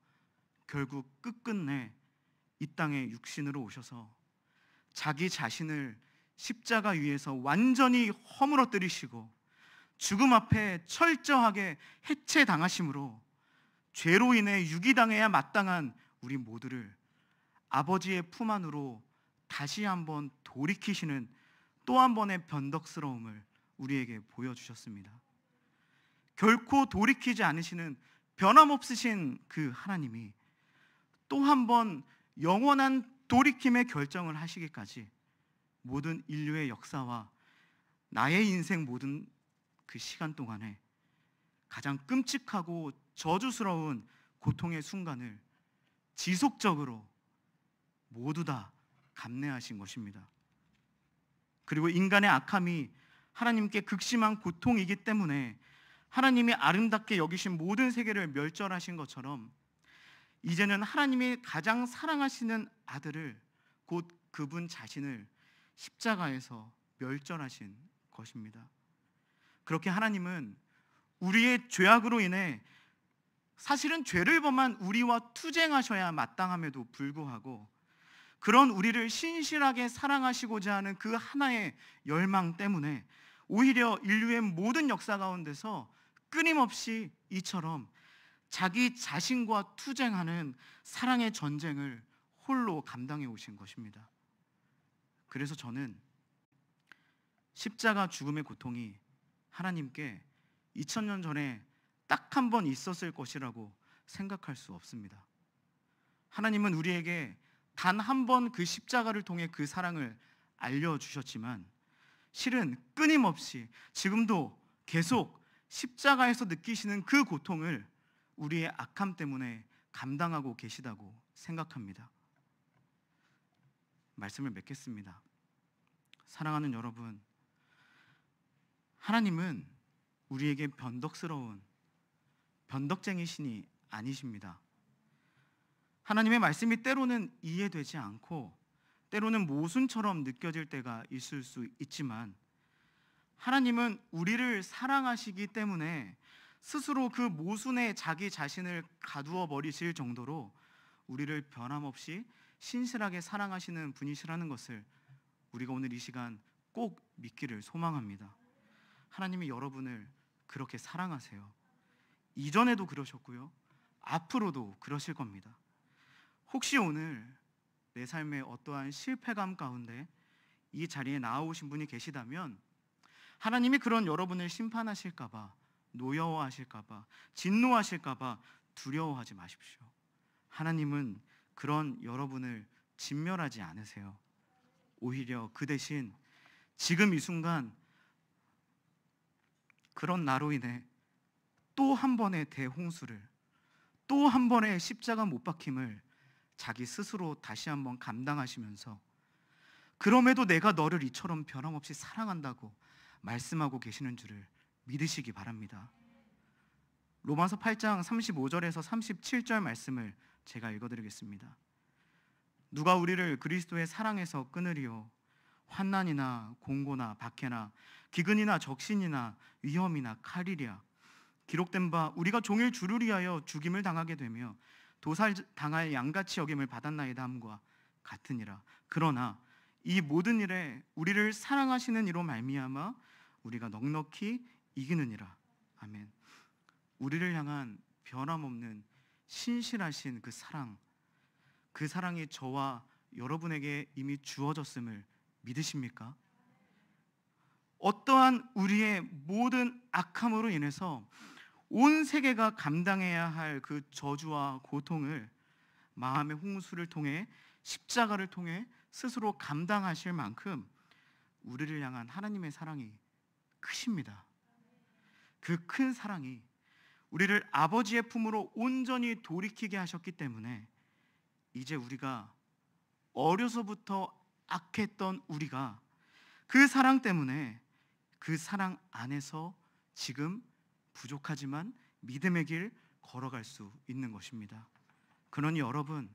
결국 끝끝내 이 땅에 육신으로 오셔서 자기 자신을 십자가 위에서 완전히 허물어뜨리시고 죽음 앞에 철저하게 해체당하심으로 죄로 인해 유기당해야 마땅한 우리 모두를 아버지의 품 안으로 다시 한번 돌이키시는 또 한 번의 변덕스러움을 우리에게 보여주셨습니다. 결코 돌이키지 않으시는 변함없으신 그 하나님이 또 한 번 영원한 돌이킴의 결정을 하시기까지 모든 인류의 역사와 나의 인생 모든 그 시간 동안에 가장 끔찍하고 저주스러운 고통의 순간을 지속적으로 모두 다 감내하신 것입니다. 그리고 인간의 악함이 하나님께 극심한 고통이기 때문에 하나님이 아름답게 여기신 모든 세계를 멸절하신 것처럼 이제는 하나님이 가장 사랑하시는 아들을 곧 그분 자신을 십자가에서 멸절하신 것입니다. 그렇게 하나님은 우리의 죄악으로 인해 사실은 죄를 범한 우리와 투쟁하셔야 마땅함에도 불구하고 그런 우리를 신실하게 사랑하시고자 하는 그 하나의 열망 때문에 오히려 인류의 모든 역사 가운데서 끊임없이 이처럼 자기 자신과 투쟁하는 사랑의 전쟁을 홀로 감당해 오신 것입니다. 그래서 저는 십자가 죽음의 고통이 하나님께 2000년 전에 딱 한 번 있었을 것이라고 생각할 수 없습니다. 하나님은 우리에게 단 한 번 그 십자가를 통해 그 사랑을 알려주셨지만 실은 끊임없이 지금도 계속 십자가에서 느끼시는 그 고통을 우리의 악함 때문에 감당하고 계시다고 생각합니다. 말씀을 맺겠습니다. 사랑하는 여러분, 하나님은 우리에게 변덕스러운 변덕쟁이신이 아니십니다. 하나님의 말씀이 때로는 이해되지 않고 때로는 모순처럼 느껴질 때가 있을 수 있지만 하나님은 우리를 사랑하시기 때문에 스스로 그 모순에 자기 자신을 가두어 버리실 정도로 우리를 변함없이 신실하게 사랑하시는 분이시라는 것을 우리가 오늘 이 시간 꼭 믿기를 소망합니다. 하나님이 여러분을 그렇게 사랑하세요. 이전에도 그러셨고요, 앞으로도 그러실 겁니다. 혹시 오늘 내 삶의 어떠한 실패감 가운데 이 자리에 나오신 분이 계시다면 하나님이 그런 여러분을 심판하실까 봐, 노여워하실까 봐, 진노하실까 봐 두려워하지 마십시오. 하나님은 그런 여러분을 진멸하지 않으세요. 오히려 그 대신 지금 이 순간 그런 나로 인해 또 한 번의 대홍수를, 또 한 번의 십자가 못 박힘을 자기 스스로 다시 한번 감당하시면서 그럼에도 내가 너를 이처럼 변함없이 사랑한다고 말씀하고 계시는 줄을 믿으시기 바랍니다. 로마서 8장 35절에서 37절 말씀을 제가 읽어드리겠습니다. 누가 우리를 그리스도의 사랑에서 끊으리요? 환난이나 공고나 박해나 기근이나 적신이나 위험이나 칼이랴. 기록된 바 우리가 종일 주를 위하여 죽임을 당하게 되며 도살당할 양같이 여김을 받았나이다 함과 같으니라. 그러나 이 모든 일에 우리를 사랑하시는 이로 말미암아 우리가 넉넉히 이기느니라. 아멘. 우리를 향한 변함없는 신실하신 그 사랑, 그 사랑이 저와 여러분에게 이미 주어졌음을 믿으십니까? 어떠한 우리의 모든 악함으로 인해서 온 세계가 감당해야 할 그 저주와 고통을 마음의 홍수를 통해 십자가를 통해 스스로 감당하실 만큼 우리를 향한 하나님의 사랑이 크십니다. 그 큰 사랑이 우리를 아버지의 품으로 온전히 돌이키게 하셨기 때문에 이제 우리가 어려서부터 악했던 우리가 그 사랑 때문에 그 사랑 안에서 지금 부족하지만 믿음의 길 걸어갈 수 있는 것입니다. 그러니 여러분,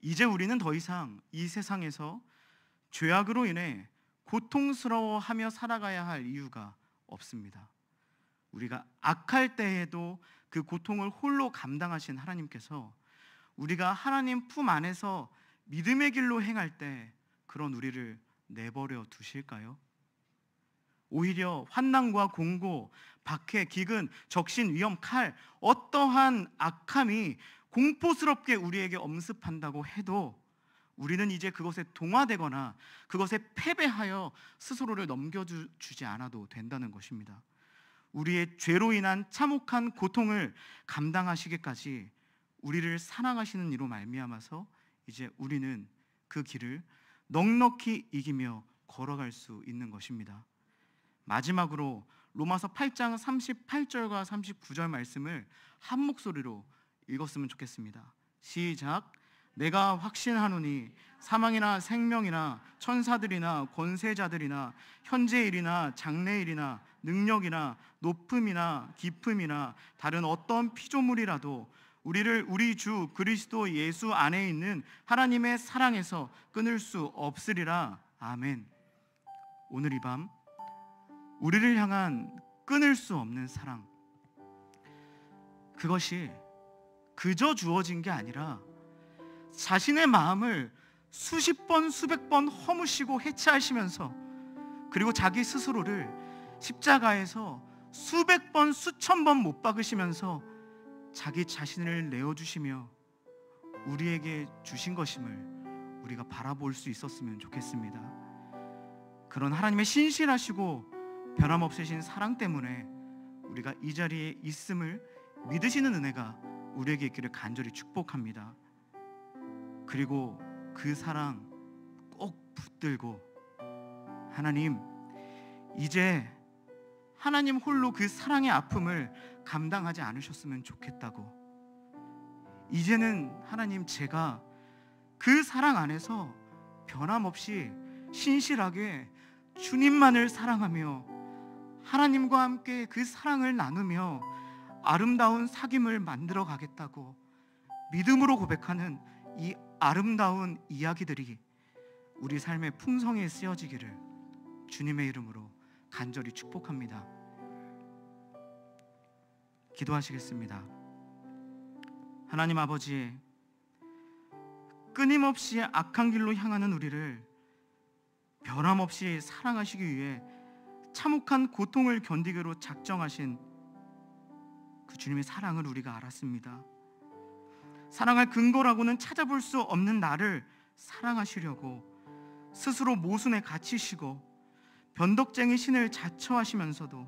이제 우리는 더 이상 이 세상에서 죄악으로 인해 고통스러워하며 살아가야 할 이유가 없습니다. 우리가 악할 때에도 그 고통을 홀로 감당하신 하나님께서 우리가 하나님 품 안에서 믿음의 길로 행할 때 그런 우리를 내버려 두실까요? 오히려 환난과 공고, 박해, 기근, 적신, 위험, 칼, 어떠한 악함이 공포스럽게 우리에게 엄습한다고 해도 우리는 이제 그것에 동화되거나 그것에 패배하여 스스로를 넘겨주지 않아도 된다는 것입니다. 우리의 죄로 인한 참혹한 고통을 감당하시기까지 우리를 사랑하시는 이로 말미암아서 이제 우리는 그 길을 넉넉히 이기며 걸어갈 수 있는 것입니다. 마지막으로 로마서 8장 38절과 39절 말씀을 한 목소리로 읽었으면 좋겠습니다. 시작. 내가 확신하노니 사망이나 생명이나 천사들이나 권세자들이나 현재일이나 장래일이나 능력이나 높음이나 깊음이나 다른 어떤 피조물이라도 우리를 우리 주 그리스도 예수 안에 있는 하나님의 사랑에서 끊을 수 없으리라. 아멘. 오늘 이 밤 우리를 향한 끊을 수 없는 사랑, 그것이 그저 주어진 게 아니라 자신의 마음을 수십 번 수백 번 허무시고 해체하시면서, 그리고 자기 스스로를 십자가에서 수백 번 수천 번 못 박으시면서 자기 자신을 내어주시며 우리에게 주신 것임을 우리가 바라볼 수 있었으면 좋겠습니다. 그런 하나님의 신실하시고 변함없으신 사랑 때문에 우리가 이 자리에 있음을 믿으시는 은혜가 우리에게 있기를 간절히 축복합니다. 그리고 그 사랑 꼭 붙들고, 하나님, 이제 하나님 홀로 그 사랑의 아픔을 감당하지 않으셨으면 좋겠다고, 이제는 하나님, 제가 그 사랑 안에서 변함없이 신실하게 주님만을 사랑하며 하나님과 함께 그 사랑을 나누며 아름다운 사귐을 만들어 가겠다고 믿음으로 고백하는 이 아름다운 이야기들이 우리 삶의 풍성에 쓰여지기를 주님의 이름으로 간절히 축복합니다. 기도하시겠습니다. 하나님 아버지, 끊임없이 악한 길로 향하는 우리를 변함없이 사랑하시기 위해 참혹한 고통을 견디기로 작정하신 그 주님의 사랑을 우리가 알았습니다. 사랑할 근거라고는 찾아볼 수 없는 나를 사랑하시려고 스스로 모순에 갇히시고 변덕쟁이 신을 자처하시면서도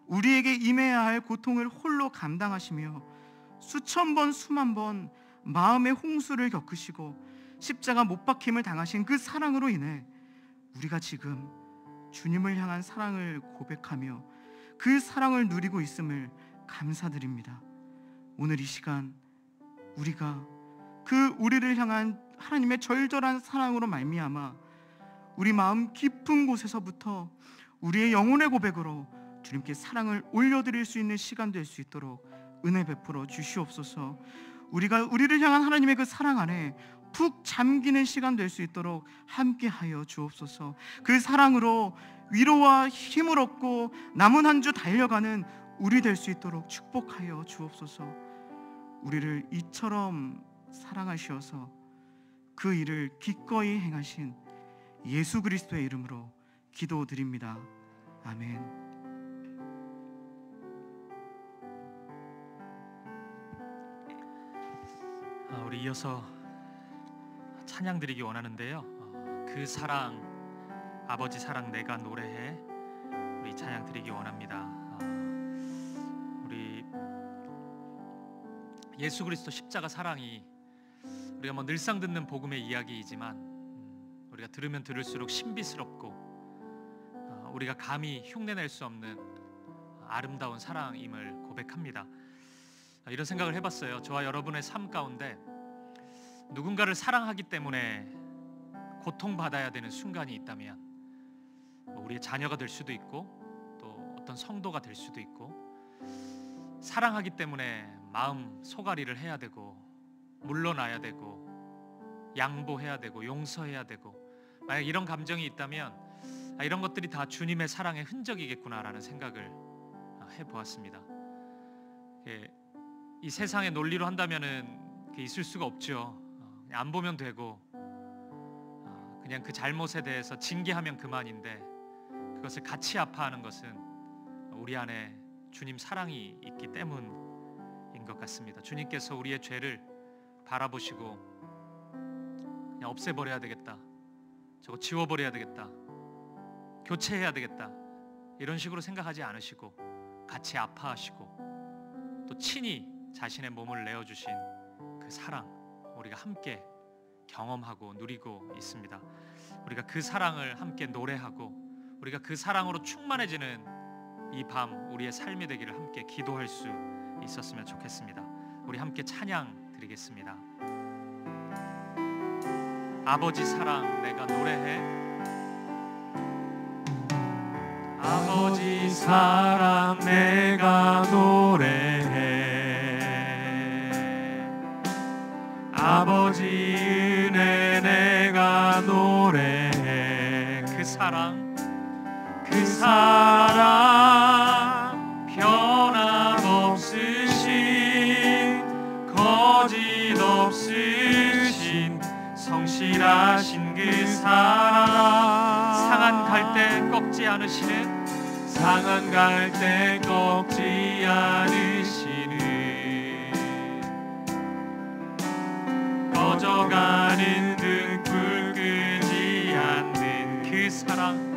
우리에게 임해야 할 고통을 홀로 감당하시며 수천 번 수만 번 마음의 홍수를 겪으시고 십자가 못 박힘을 당하신 그 사랑으로 인해 우리가 지금 주님을 향한 사랑을 고백하며 그 사랑을 누리고 있음을 감사드립니다. 오늘 이 시간 우리가 그 우리를 향한 하나님의 절절한 사랑으로 말미암아 우리 마음 깊은 곳에서부터 우리의 영혼의 고백으로 주님께 사랑을 올려드릴 수 있는 시간 될 수 있도록 은혜 베풀어 주시옵소서. 우리가 우리를 향한 하나님의 그 사랑 안에 푹 잠기는 시간 될 수 있도록 함께하여 주옵소서. 그 사랑으로 위로와 힘을 얻고 남은 한 주 달려가는 우리 될 수 있도록 축복하여 주옵소서. 우리를 이처럼 사랑하시어서 그 일을 기꺼이 행하신 예수 그리스도의 이름으로 기도드립니다. 아멘. 우리 이어서 찬양 드리기 원하는데요. 그 사랑, 아버지 사랑 내가 노래해, 우리 찬양 드리기 원합니다. 우리 예수 그리스도 십자가 사랑이 우리가 뭐 늘상 듣는 복음의 이야기이지만 우리가 들으면 들을수록 신비스럽고 우리가 감히 흉내낼 수 없는 아름다운 사랑임을 고백합니다. 이런 생각을 해봤어요. 저와 여러분의 삶 가운데 누군가를 사랑하기 때문에 고통받아야 되는 순간이 있다면 우리의 자녀가 될 수도 있고 또 어떤 성도가 될 수도 있고, 사랑하기 때문에 마음 소가리를 해야 되고 물러나야 되고 양보해야 되고 용서해야 되고, 만약 이런 감정이 있다면 이런 것들이 다 주님의 사랑의 흔적이겠구나라는 생각을 해보았습니다. 이 세상의 논리로 한다면은 있을 수가 없죠. 안 보면 되고 그냥 그 잘못에 대해서 징계하면 그만인데 그것을 같이 아파하는 것은 우리 안에 주님 사랑이 있기 때문인 것 같습니다. 주님께서 우리의 죄를 바라보시고 그냥 없애버려야 되겠다, 저거 지워버려야 되겠다, 교체해야 되겠다 이런 식으로 생각하지 않으시고 같이 아파하시고 또 친히 자신의 몸을 내어주신 그 사랑 우리가 함께 경험하고 누리고 있습니다. 우리가 그 사랑을 함께 노래하고 우리가 그 사랑으로 충만해지는 이 밤 우리의 삶이 되기를 함께 기도할 수 있었으면 좋겠습니다. 우리 함께 찬양 드리겠습니다. 아버지 사랑 내가 노래해. 아버지 사랑 내가 노래해. 아버지 은혜 내가 노래해. 그 사랑 변함없으신 거짓 없으신 성실하신 그 사랑 상한 갈대 꺾지 않으시는 상한 갈대 꺾지 않으시는 꺼져가는 등불 끄지 않는 그 사랑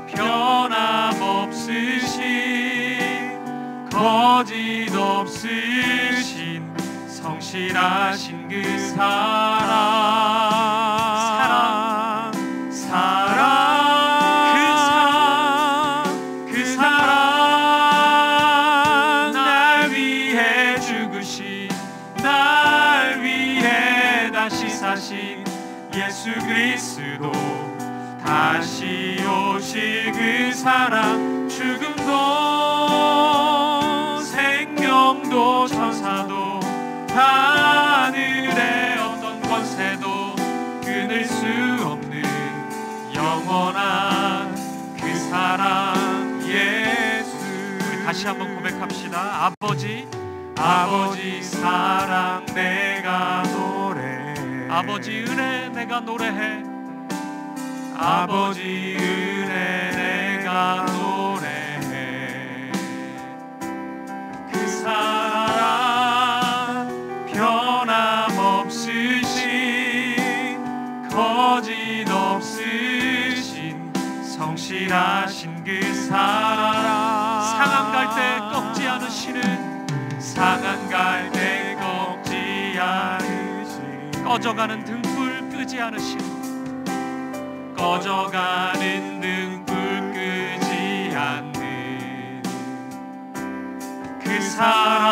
변함없으신 거짓 없으신 성실하신 그 사랑 그 사랑 날 위해 죽으신 날 위해 다시 사신 예수 그리스도 다시 오실 그 사랑 죽음도 생명도 천사도 하늘의 어떤 권세도 끊을 수 없는 영원한 그 사랑 예수. 우리 다시 한번 고백합시다. 아버지 사랑 내가 노래해. 아버지 은혜 내가 노래해. 아버지 은혜 내가 노래해. 그 사랑 변함없으신 거짓 없으신 성실하신 그 사랑 상한 갈대 꺾지 않으시는 상한 갈대 꺾지 않으신 꺼져가는 등불 끄지 않으시는 꺼져가는 등불 끄지 않는 그 사랑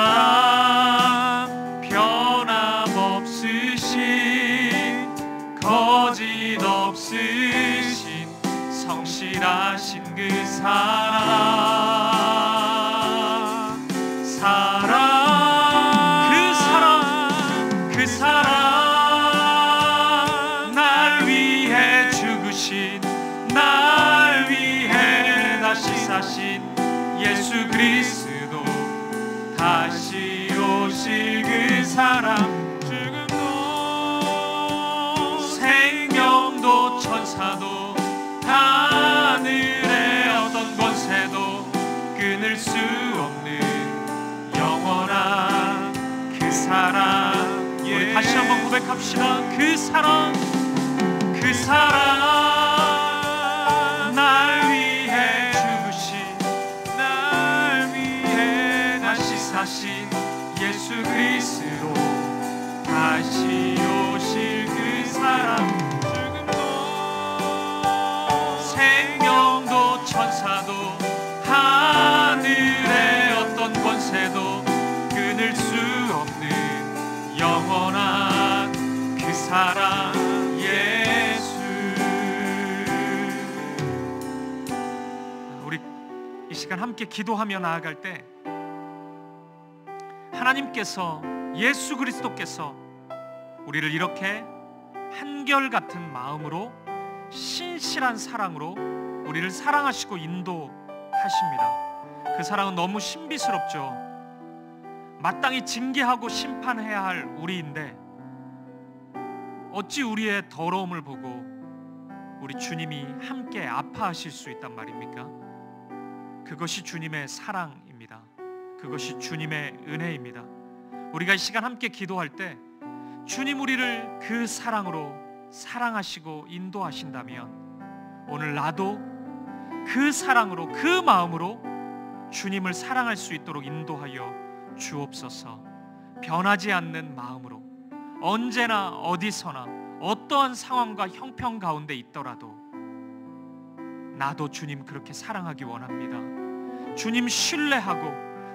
변함없으신 거짓 없으신 성실하신 그 사랑 그 사랑 날 위해 죽으신 날 위해 다시 사신 예수 그리스도 다시 오실 그 사랑 죽음도 생명도 천사도 하늘의 어떤 권세도 끊을 수 없는 영원한 그 사랑. 우리 다시 한번 고백합시다. 그 사랑 날 위해 죽으신 날 위해 다시 사신 예수 그리스도 다시 오실 그 사랑 죽음도 생명도 천사도 하늘의 어떤 권세도 끊을 수 없는 영원한 그 사랑 예수. 우리 이 시간 함께 기도하며 나아갈 때 하나님께서 예수 그리스도께서 우리를 이렇게 한결같은 마음으로 신실한 사랑으로 우리를 사랑하시고 인도하십니다. 그 사랑은 너무 신비스럽죠. 마땅히 징계하고 심판해야 할 우리인데 어찌 우리의 더러움을 보고 우리 주님이 함께 아파하실 수 있단 말입니까? 그것이 주님의 사랑입니다. 그것이 주님의 은혜입니다. 우리가 이 시간 함께 기도할 때 주님 우리를 그 사랑으로 사랑하시고 인도하신다면 오늘 나도 그 사랑으로, 그 마음으로 주님을 사랑할 수 있도록 인도하여 주옵소서. 변하지 않는 마음으로 언제나 어디서나 어떠한 상황과 형편 가운데 있더라도 나도 주님 그렇게 사랑하기 원합니다. 주님 신뢰하고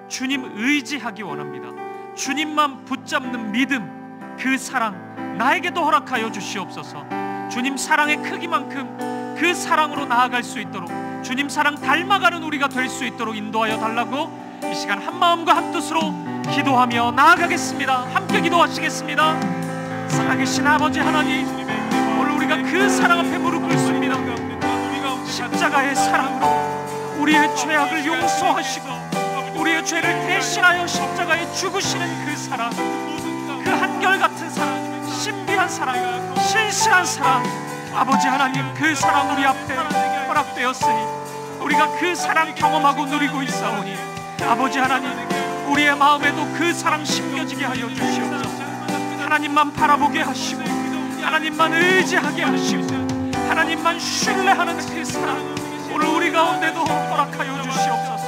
주님 의지하기 원합니다. 주님만 붙잡는 믿음, 그 사랑 나에게도 허락하여 주시옵소서. 주님 사랑의 크기만큼 그 사랑으로 나아갈 수 있도록, 주님 사랑 닮아가는 우리가 될 수 있도록 인도하여 달라고 이 시간 한 마음과 한 뜻으로 기도하며 나아가겠습니다. 함께 기도하시겠습니다. 살아계신 아버지 하나님, 오늘 우리가 그 사랑 앞에 무릎 꿇습니다. 십자가의 사랑으로 우리의 죄악을 용서하시고 우리의 죄를 대신하여 십자가에 죽으시는 그 사랑, 그 한결같은 사랑, 신비한 사랑, 신실한 사랑, 아버지 하나님, 그 사랑 우리 앞에 허락되었으니 우리가 그 사랑 경험하고 누리고 있사오니 아버지 하나님, 우리의 마음에도 그 사랑 심겨지게 하여 주시옵소서. 하나님만 바라보게 하시고 하나님만 의지하게 하시고 하나님만 신뢰하는 그 사랑 오늘 우리 가운데도 허락하여 주시옵소서.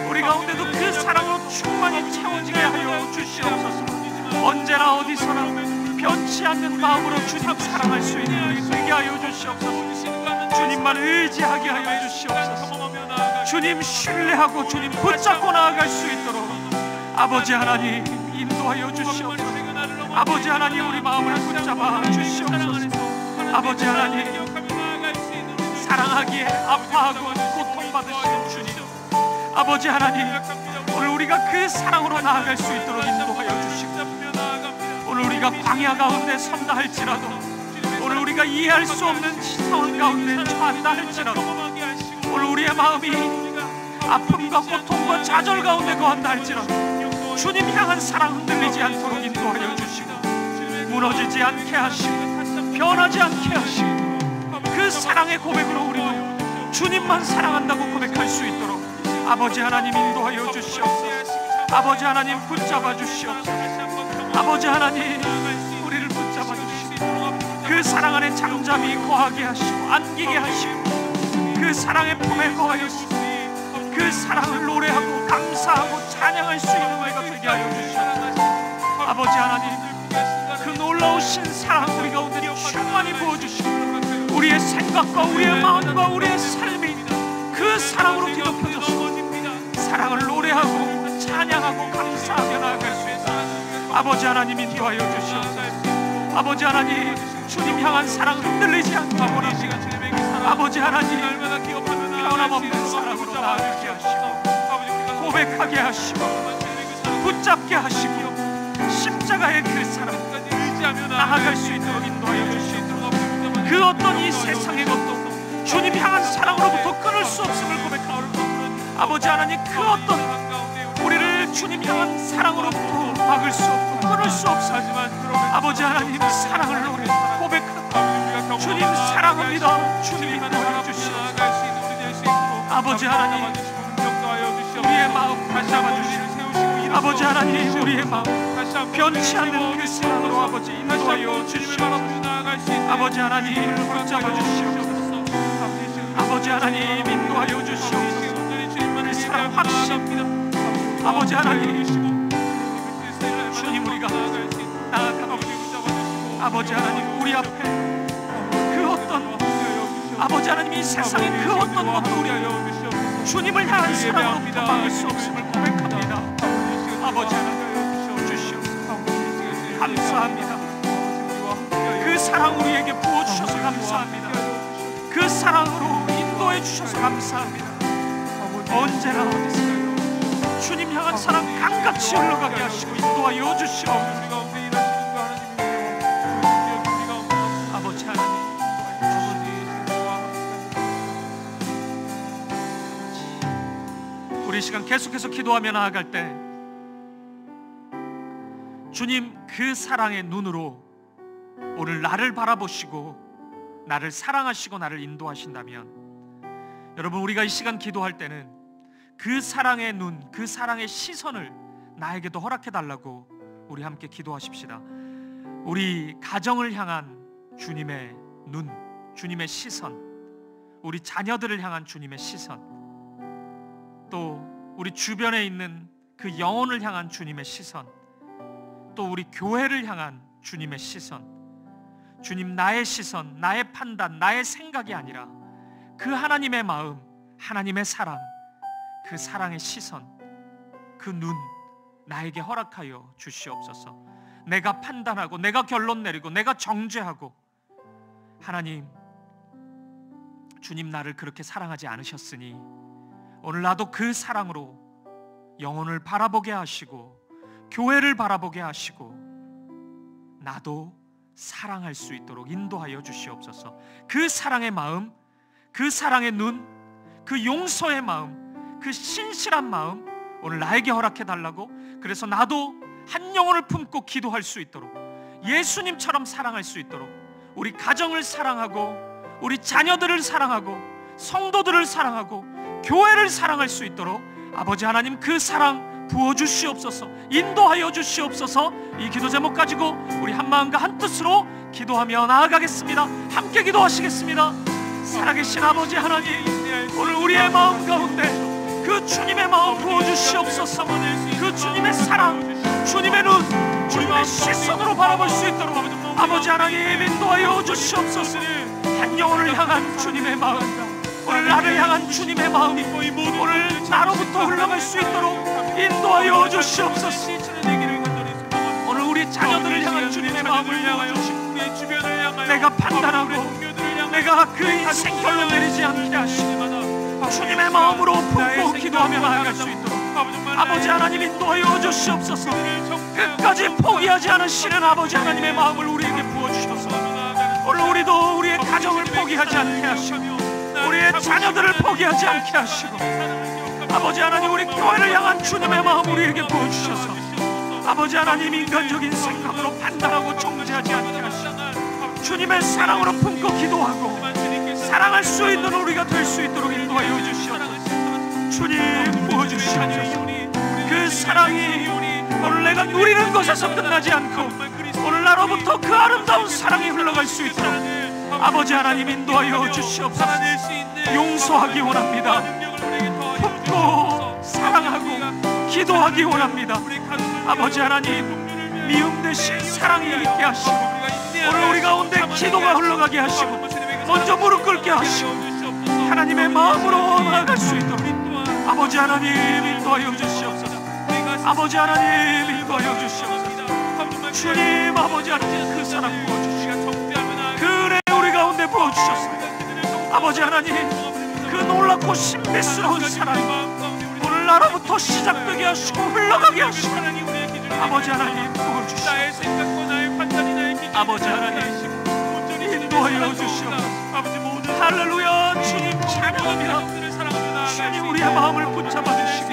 우리 가운데도 그 사랑으로 충만히 채워지게 하여 주시옵소서. 언제나 어디서나 변치 않는 마음으로 주님 사랑할 수 있는 우리 되게 하여 주시옵소서. 주님만 의지하게 하여 주시옵소서. 주님 신뢰하고 주님 붙잡고 나아갈 수 있도록 아버지 하나님 인도하여 주시옵소서. 아버지 하나님, 우리 마음을 붙잡아 주시옵소서. 아버지 하나님, 사랑하기에 아파하고 고통받으시는 주님, 아버지 하나님, 오늘 우리가 그 사랑으로 나아갈 수 있도록 인도하여 주시고, 오늘 우리가 광야 가운데 선다 할지라도, 오늘 우리가 이해할 수 없는 상황 가운데 처한다 할지라도, 오늘 우리의 마음이 아픔과 고통과 좌절 가운데 거한다 할지라도 주님 향한 사랑 흔들리지 않도록 인도하여 주시고, 무너지지 않게 하시고 변하지 않게 하시고 그 사랑의 고백으로 우리도 주님만 사랑한다고 고백할 수 있도록 아버지 하나님 인도하여 주시옵소서. 아버지 하나님 붙잡아 주시옵소서. 아버지 하나님, 우리를 붙잡아 주시고 그 사랑 안에 잠잠히 거하게 하시고 안기게 하시고 그 사랑의 품에 거하여시고 그 사랑을 노래하고 감사하고 찬양할 수 있는 우리가 되게 하여 주시옵소서. 아버지 하나님, 그 놀라우신 사랑 우리 가운데 충만히 부어주시고 우리의 생각과 우리의 마음과 우리의 삶이 그 사랑으로 뒤덮여져서 사랑을 노래하고 찬양하고 감사하며 나아갈 수 있도록 아버지 하나님 인도하여 주시옵소서. 아버지 하나님, 주님 향한 사랑 흔들리지 않고 아버지 하나님 변함없는 사랑으로 나아가게 하시고 고백하게 하시고 붙잡게 하시고 십자가의 그 사랑 나아갈 수 있도록 인도하여 주시옵소서. 그 어떤 이 세상의 것도 주님 향한 사랑으로부터 끊을 수 없음을 고백하옵소서. 아버지 하나님, 그 어떤 우리를 주님 향한 사랑으로부터 막을 수 없고 끊을 수 없사지만 아버지 하나님 사랑을 노래 고백하고 주님 사랑합니다. 주님 인도하여 주시옵소서. 아버지 하나님, 우리의 마음 붙잡아 주시옵소서. 아버지 하나님, 우리의 마음 변치 않는 그 사랑으로 아버지 인도하여 주시옵소서. 아버지 하나님 붙잡아 주시옵소서. 아버지 하나님 인도하여 주시옵소서. 그 사랑 확신 아버지 하나님, 주님 우리가 나아가고 아버지 하나님 우리 앞에 그 어떤 아버지 하나님 이 세상의 그 어떤 것도 우리 주님을 향한 사랑으로부터 막을 수 없음을 고백합니다. 아버지 하나님 주시옵소서. 감사합니다. 그 사랑 우리에게 부어주셔서 감사합니다. 그 사랑으로 인도해 주셔서 감사합니다. 언제나 어디서 주님 향한 사랑 강같이 흘러가게 하시고 인도하여 주시옵소서. 아버지 하나님, 우리 시간 계속해서 기도하며 나아갈 때 주님 그 사랑의 눈으로 오늘 나를 바라보시고 나를 사랑하시고 나를 인도하신다면, 여러분, 우리가 이 시간 기도할 때는 그 사랑의 눈, 그 사랑의 시선을 나에게도 허락해 달라고 우리 함께 기도하십시다. 우리 가정을 향한 주님의 눈, 주님의 시선, 우리 자녀들을 향한 주님의 시선, 또 우리 주변에 있는 그 영혼을 향한 주님의 시선, 또 우리 교회를 향한 주님의 시선, 주님, 나의 시선, 나의 판단, 나의 생각이 아니라 그 하나님의 마음, 하나님의 사랑, 그 사랑의 시선, 그 눈 나에게 허락하여 주시옵소서. 내가 판단하고 내가 결론 내리고 내가 정죄하고, 하나님, 주님 나를 그렇게 사랑하지 않으셨으니 오늘 나도 그 사랑으로 영혼을 바라보게 하시고 교회를 바라보게 하시고 나도 사랑할 수 있도록 인도하여 주시옵소서. 그 사랑의 마음, 그 사랑의 눈, 그 용서의 마음, 그 신실한 마음 오늘 나에게 허락해 달라고. 그래서 나도 한 영혼을 품고 기도할 수 있도록, 예수님처럼 사랑할 수 있도록, 우리 가정을 사랑하고 우리 자녀들을 사랑하고 성도들을 사랑하고 교회를 사랑할 수 있도록 아버지 하나님 그 사랑 부어주시옵소서. 인도하여 주시옵소서. 이 기도 제목 가지고 우리 한마음과 한뜻으로 기도하며 나아가겠습니다. 함께 기도하시겠습니다. 살아계신 아버지 하나님, 오늘 우리의 마음 가운데 그 주님의 마음 부어주시옵소서. 그 주님의 사랑, 주님의 눈, 주님의 시선으로 바라볼 수 있도록 아버지 하나님 인도하여 주시옵소서. 한 영혼을 향한 주님의 마음, 오늘 나를 향한 주님의 마음이 오늘 나로부터 흘러갈 수 있도록 인도하여 주시옵소서. 오늘 우리 자녀들을 향한 주님의 마음을 부어주시고, 내가 판단하고 내가 그 인생 결론 내리지 않게 하시고 주님의 마음으로 품고 기도하며 나아갈 수 있도록 아버지 하나님 인도하여 주시옵소서. 끝까지 포기하지 않으시는 아버지 하나님의 마음을 우리에게 부어주셔서 오늘 우리도 우리의 가정을 포기하지 않게 하시고 우리의 자녀들을 포기하지 않게 하시고 아버지 하나님 우리 교회를 향한 주님의 마음 우리에게 부어주셔서 아버지 하나님 인간적인 생각으로 판단하고 정죄하지 않게 하시고 주님의 사랑으로 품고 기도하고 사랑할 수 있는 우리가 될 수 있도록 인도하여 주시옵소서. 주님 부어주시옵소서. 그 사랑이 오늘 내가 누리는 것에서 끝나지 않고 오늘 나로부터 그 아름다운 사랑이 흘러갈 수 있도록 아버지 하나님 인도하여 주시옵소서. 용서하기 원합니다. 품고 사랑하고 기도하기 원합니다. 아버지 하나님 미움 대신 사랑이 있게 하시고 오늘 우리 가운데 기도가 흘러가게 하시고 먼저 무릎 꿇게 하시고 하나님의 마음으로 나아갈 수 있도록 아버지 하나님 인도하여 주시옵소서. 아버지 하나님 인도하여 주시옵소서. 주님 아버지 하나님 그 사랑 부어주시옵소서. 그 은혜 우리 가운데 부어주셨습니다. 아버지 하나님 그 놀랍고 신비스러운 사랑 오늘 나로부터 시작되게 하시고 흘러가게 하시고 아버지 하나님 부어주시옵소서. 아버지 하나님 인도하여 주시옵소서. 할렐루야. 주님 찬양합니다. 주님 우리의 마음을 붙잡아 주시고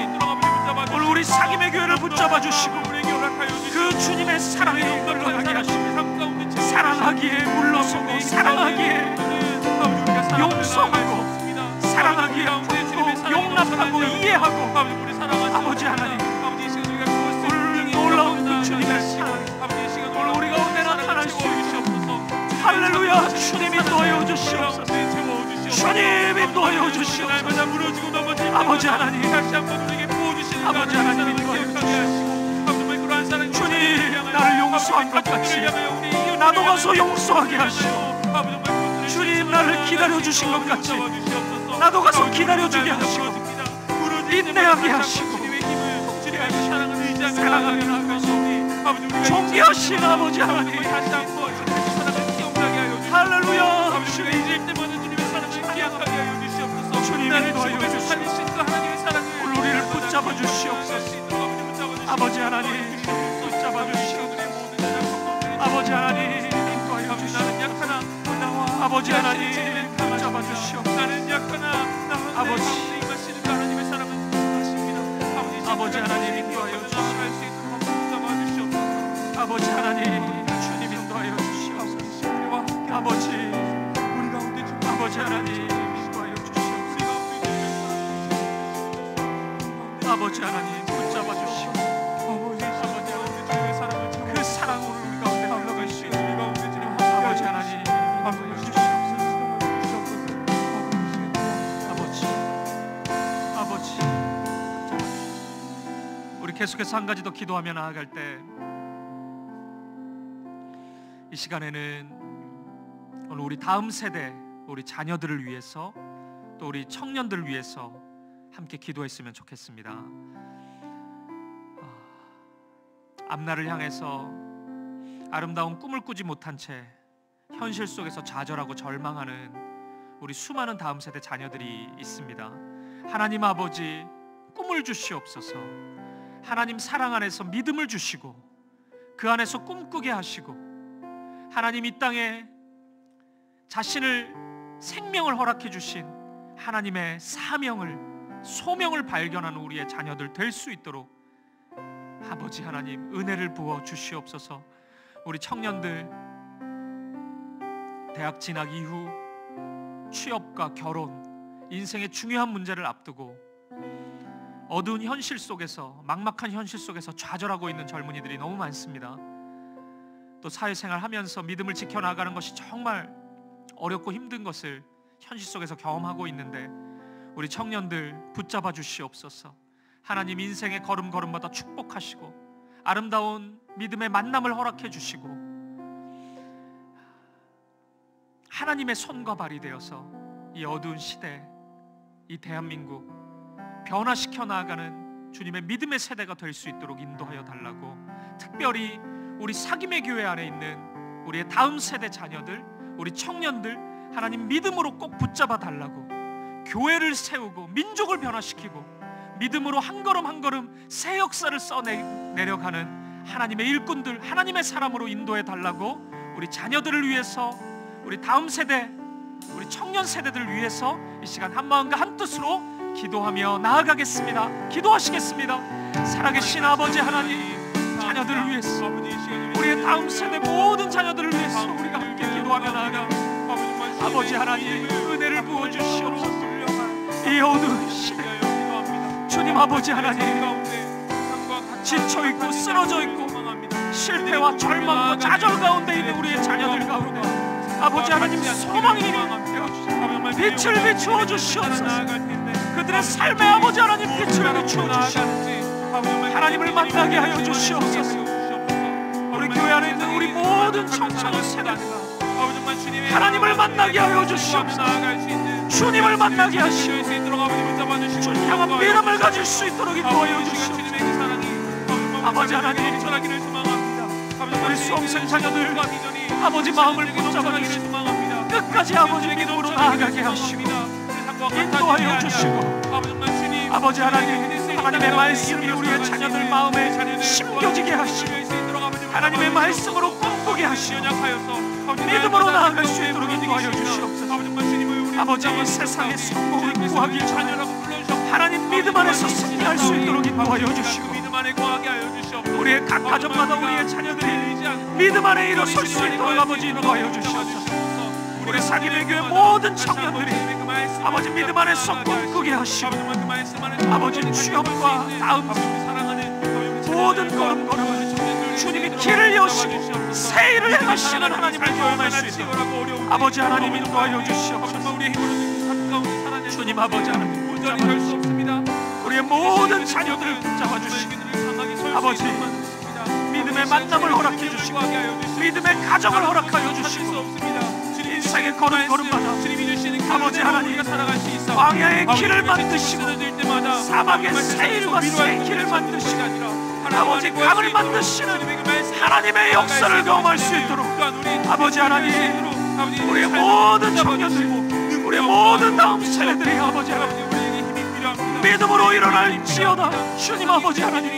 오늘 우리 사김의 교회를 붙잡아 주시고 그 주님의 사랑에 흘러가게 하시고 사랑하기에 물러서고 사랑하기에 용서하고 사랑하기에 품고 용납하고 이해하고 아버지 하나님 오늘 놀라운 그 주님의 사랑 오늘 우리 가운데 나타날 수 있옵소서. 할렐루야. 주님 인도하여 주시옵소서. 주님 인도하여 주시옵소서. 아버지 하나님 아버지 하나님 인도하여 주시옵소서. 주님 나를 용서한 것 같이 나도 가서 용서하게 하시고 주님 나를 기다려주신 것 같이 나도 가서 기다려주게 하시고 인내하게 하시고 사랑하며 나가시고 존귀하신 아버지 하나님 할렐루야. 주님 인도하여 주시옵소서. 오늘 우리를 붙잡아 주시옵소서. 아버지 하나님 붙잡아 주시옵소서. 아버지 하나님 인도하여 주시옵소서. 아버지 하나님 붙잡아 주시옵소서. 아버지 하나님 인도하여 주시옵소서. 아버지 하나님 주님 인도하여 주시옵소서. 아버지 하나님 붙잡아 주시고 아버지 하나님 주님의 사랑을 그 사랑으로 우리 가운데 흘러갈 수 있는 우리 가운데 주님 아버지 하나님 아버지 우리 계속해서 한 가지 더 기도하며 나아갈 때 이 시간에는 오늘 우리 다음 세대 우리 자녀들을 위해서 또 우리 청년들을 위해서 함께 기도했으면 좋겠습니다. 앞날을 향해서 아름다운 꿈을 꾸지 못한 채 현실 속에서 좌절하고 절망하는 우리 수많은 다음 세대 자녀들이 있습니다. 하나님 아버지 꿈을 주시옵소서. 하나님 사랑 안에서 믿음을 주시고 그 안에서 꿈꾸게 하시고 하나님 이 땅에 자신을 생명을 허락해 주신 하나님의 사명을 소명을 발견하는 우리의 자녀들 될 수 있도록 아버지 하나님 은혜를 부어 주시옵소서. 우리 청년들 대학 진학 이후 취업과 결혼 인생의 중요한 문제를 앞두고 어두운 현실 속에서 막막한 현실 속에서 좌절하고 있는 젊은이들이 너무 많습니다. 또 사회생활 하면서 믿음을 지켜나가는 것이 정말 어렵고 힘든 것을 현실 속에서 경험하고 있는데 우리 청년들 붙잡아 주시옵소서. 하나님 인생의 걸음걸음마다 축복하시고 아름다운 믿음의 만남을 허락해 주시고 하나님의 손과 발이 되어서 이 어두운 시대 이 대한민국 변화시켜 나아가는 주님의 믿음의 세대가 될 수 있도록 인도하여 달라고 특별히 우리 사김의 교회 안에 있는 우리의 다음 세대 자녀들 우리 청년들 하나님 믿음으로 꼭 붙잡아 달라고 교회를 세우고 민족을 변화시키고 믿음으로 한 걸음 한 걸음 새 역사를 써내려가는 하나님의 일꾼들 하나님의 사람으로 인도해 달라고 우리 자녀들을 위해서 우리 다음 세대 우리 청년 세대들을 위해서 이 시간 한마음과 한뜻으로 기도하며 나아가겠습니다. 기도하시겠습니다. 살아계신 아버지 하나님 자녀들을 위해서 우리의 다음 세대 모든 자녀들을 위해서 우리가 함께 기도하며 나아가 아버지 하나님 은혜를 부어주시옵소서. 이 어두운 시대 주님 아버지 하나님 지쳐있고 쓰러져있고 실패와 절망과 좌절 가운데 있는 우리의 자녀들 가운데 아버지 하나님 소망이 빛을 비추어 주시옵소서. 그들의 삶의 아버지 하나님 빛을 비추어 주시옵소서. 하나님을 만나게 하여 주시옵소서. 우리 교회 안에 있는 우리 모든 청소년 세대가 하나님을 만나게 하여 주시옵소서. 주님을 만나게 하시고 주님 향한 믿음을 가질 수 있도록 인도하여 주시옵소서. 아버지 하나님 우리 수험생 자녀들 아버지 마음을 붙잡아 주시고 끝까지 아버지 믿음으로 나아가게 하시고 인도하여 주시고 아버지 하나님 하나님의 말씀이 우리의 자녀들 마음에 심겨지게 하시고 하나님의 말씀으로 꿈꾸게 하시고 믿음으로 나아갈 수 있도록 인도하여 주시옵소서. 아버지 이 세상의 성공을 구하기 전에 하나님 믿음 안에서 승리할 수 있도록 인도하여 주시고 우리의 각 가정마다 우리의 자녀들이 믿음 안에 일어설 수 있도록 아버지 인도하여 주시옵소서. 우리 사김의 교회 모든 청년들이 아버지 믿음 안에서 꿈꾸게 하시고 아버지 취업과 다음 모든 걸음걸음을 주님이 길을 여시고 새 일을 행하시는 하나님을 경험할 수 있도록 아버지 하나님 인도하여 주시옵소서. 주님 아버지 하나님 붙잡아 주시옵소서. 우리의 모든 자녀들을 붙잡아 주시고 아버지 믿음의 만남을 허락해 주시고 믿음의 가정을 허락하여 주시고 인생의 걸음걸음마다 아버지 하나님 광야의 길을 만드시고 사막의 새 일과 새 길을 만드시고 아버지 강을 만드시는 하나님의 역사를 경험할 수 있도록 아버지 하나님 우리의 모든 청년들 우리의 모든 다음 세대들이 아버지 하나님 믿음으로 일어날지어다. 주님 아버지 하나님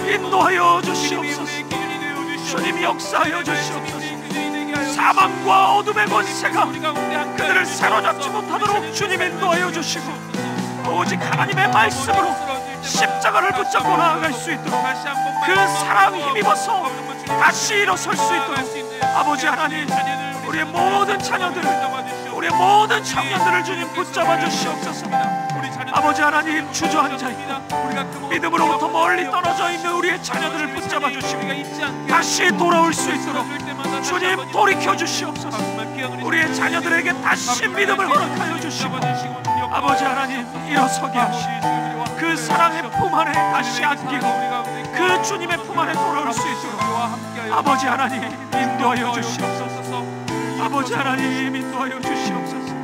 인도하여 주시옵소서. 주님 역사하여 주시옵소서. 사망과 어둠의 권세가 그들을 사로잡지 못하도록 주님 인도하여 주시고 오직 하나님의 말씀으로 십자가를 붙잡고 나아갈 수 있도록 그 사랑 힘입어서 다시 일어설 수 있도록 아버지 하나님 우리의 모든 자녀들을 우리의 모든 청년들을 주님 붙잡아 주시옵소서. 아버지 하나님, 주저앉아 있고 믿음으로부터 멀리 떨어져 있는 우리의 자녀들을 붙잡아 주시고 다시 돌아올 수 있도록 주님 돌이켜 주시옵소서. 우리의 자녀들에게 다시 믿음을 허락하여 주시고 아버지 하나님, 일어서게 하시고 그 사랑의 품 안에 다시 안기고 그 주님의 품 안에 돌아올 수 있도록 아버지 하나님 인도하여 주시옵소서. 아버지 하나님 인도하여 주시옵소서.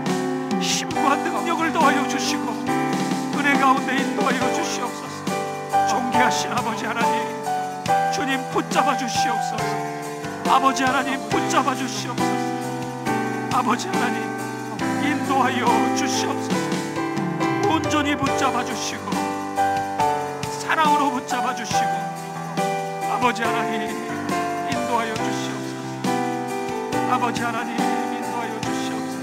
힘과 능력을 더하여 주시고 은혜 가운데 인도하여 주시옵소서. 존귀하신 아버지 하나님, 주님 붙잡아 주시옵소서. 아버지 하나님 붙잡아 주시옵소서. 아버지 하나님 인도하여 주시옵소서. 온전히 붙잡아 주시고 사랑으로 붙잡아 주시고 아버지 하나님 인도하여 주시옵소서. 아버지 하나님 인도하여 주시옵소서.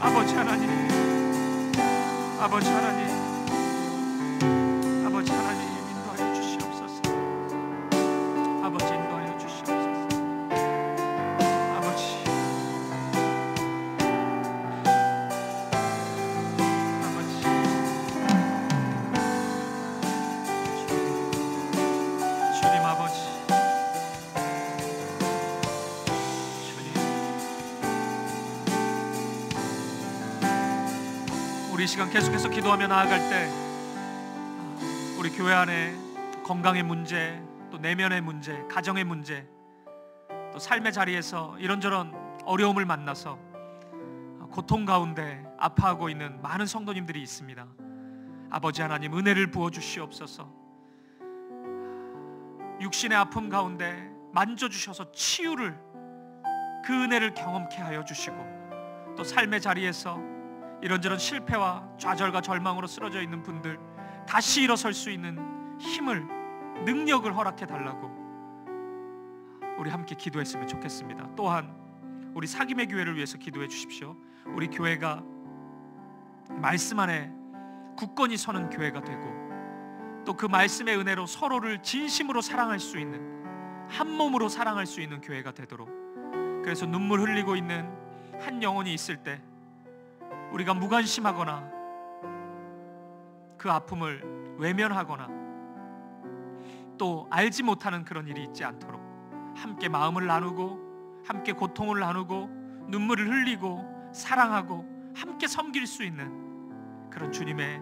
아버지 하나님, 아버지 하나님, 아버지 하나님 인도하여 주시옵소서. 아버지 인도하여 주시옵소서. 아버지, 아버지, 주님 아버지, 우리 이 시간 계속해서 기도하며 나아갈 때 우리 교회 안에 건강의 문제, 또 내면의 문제, 가정의 문제, 또 삶의 자리에서 이런저런 어려움을 만나서 고통 가운데 아파하고 있는 많은 성도님들이 있습니다. 아버지 하나님 은혜를 부어주시옵소서. 육신의 아픔 가운데 만져주셔서 치유를, 그 은혜를 경험케 하여 주시고, 또 삶의 자리에서 이런저런 실패와 좌절과 절망으로 쓰러져 있는 분들 다시 일어설 수 있는 힘을, 능력을 허락해 달라고 우리 함께 기도했으면 좋겠습니다. 또한 우리 사김의 교회를 위해서 기도해 주십시오. 우리 교회가 말씀 안에 굳건히 서는 교회가 되고, 또 그 말씀의 은혜로 서로를 진심으로 사랑할 수 있는, 한 몸으로 사랑할 수 있는 교회가 되도록, 그래서 눈물 흘리고 있는 한 영혼이 있을 때 우리가 무관심하거나 그 아픔을 외면하거나 또 알지 못하는 그런 일이 있지 않도록 함께 마음을 나누고, 함께 고통을 나누고, 눈물을 흘리고, 사랑하고 함께 섬길 수 있는 그런 주님의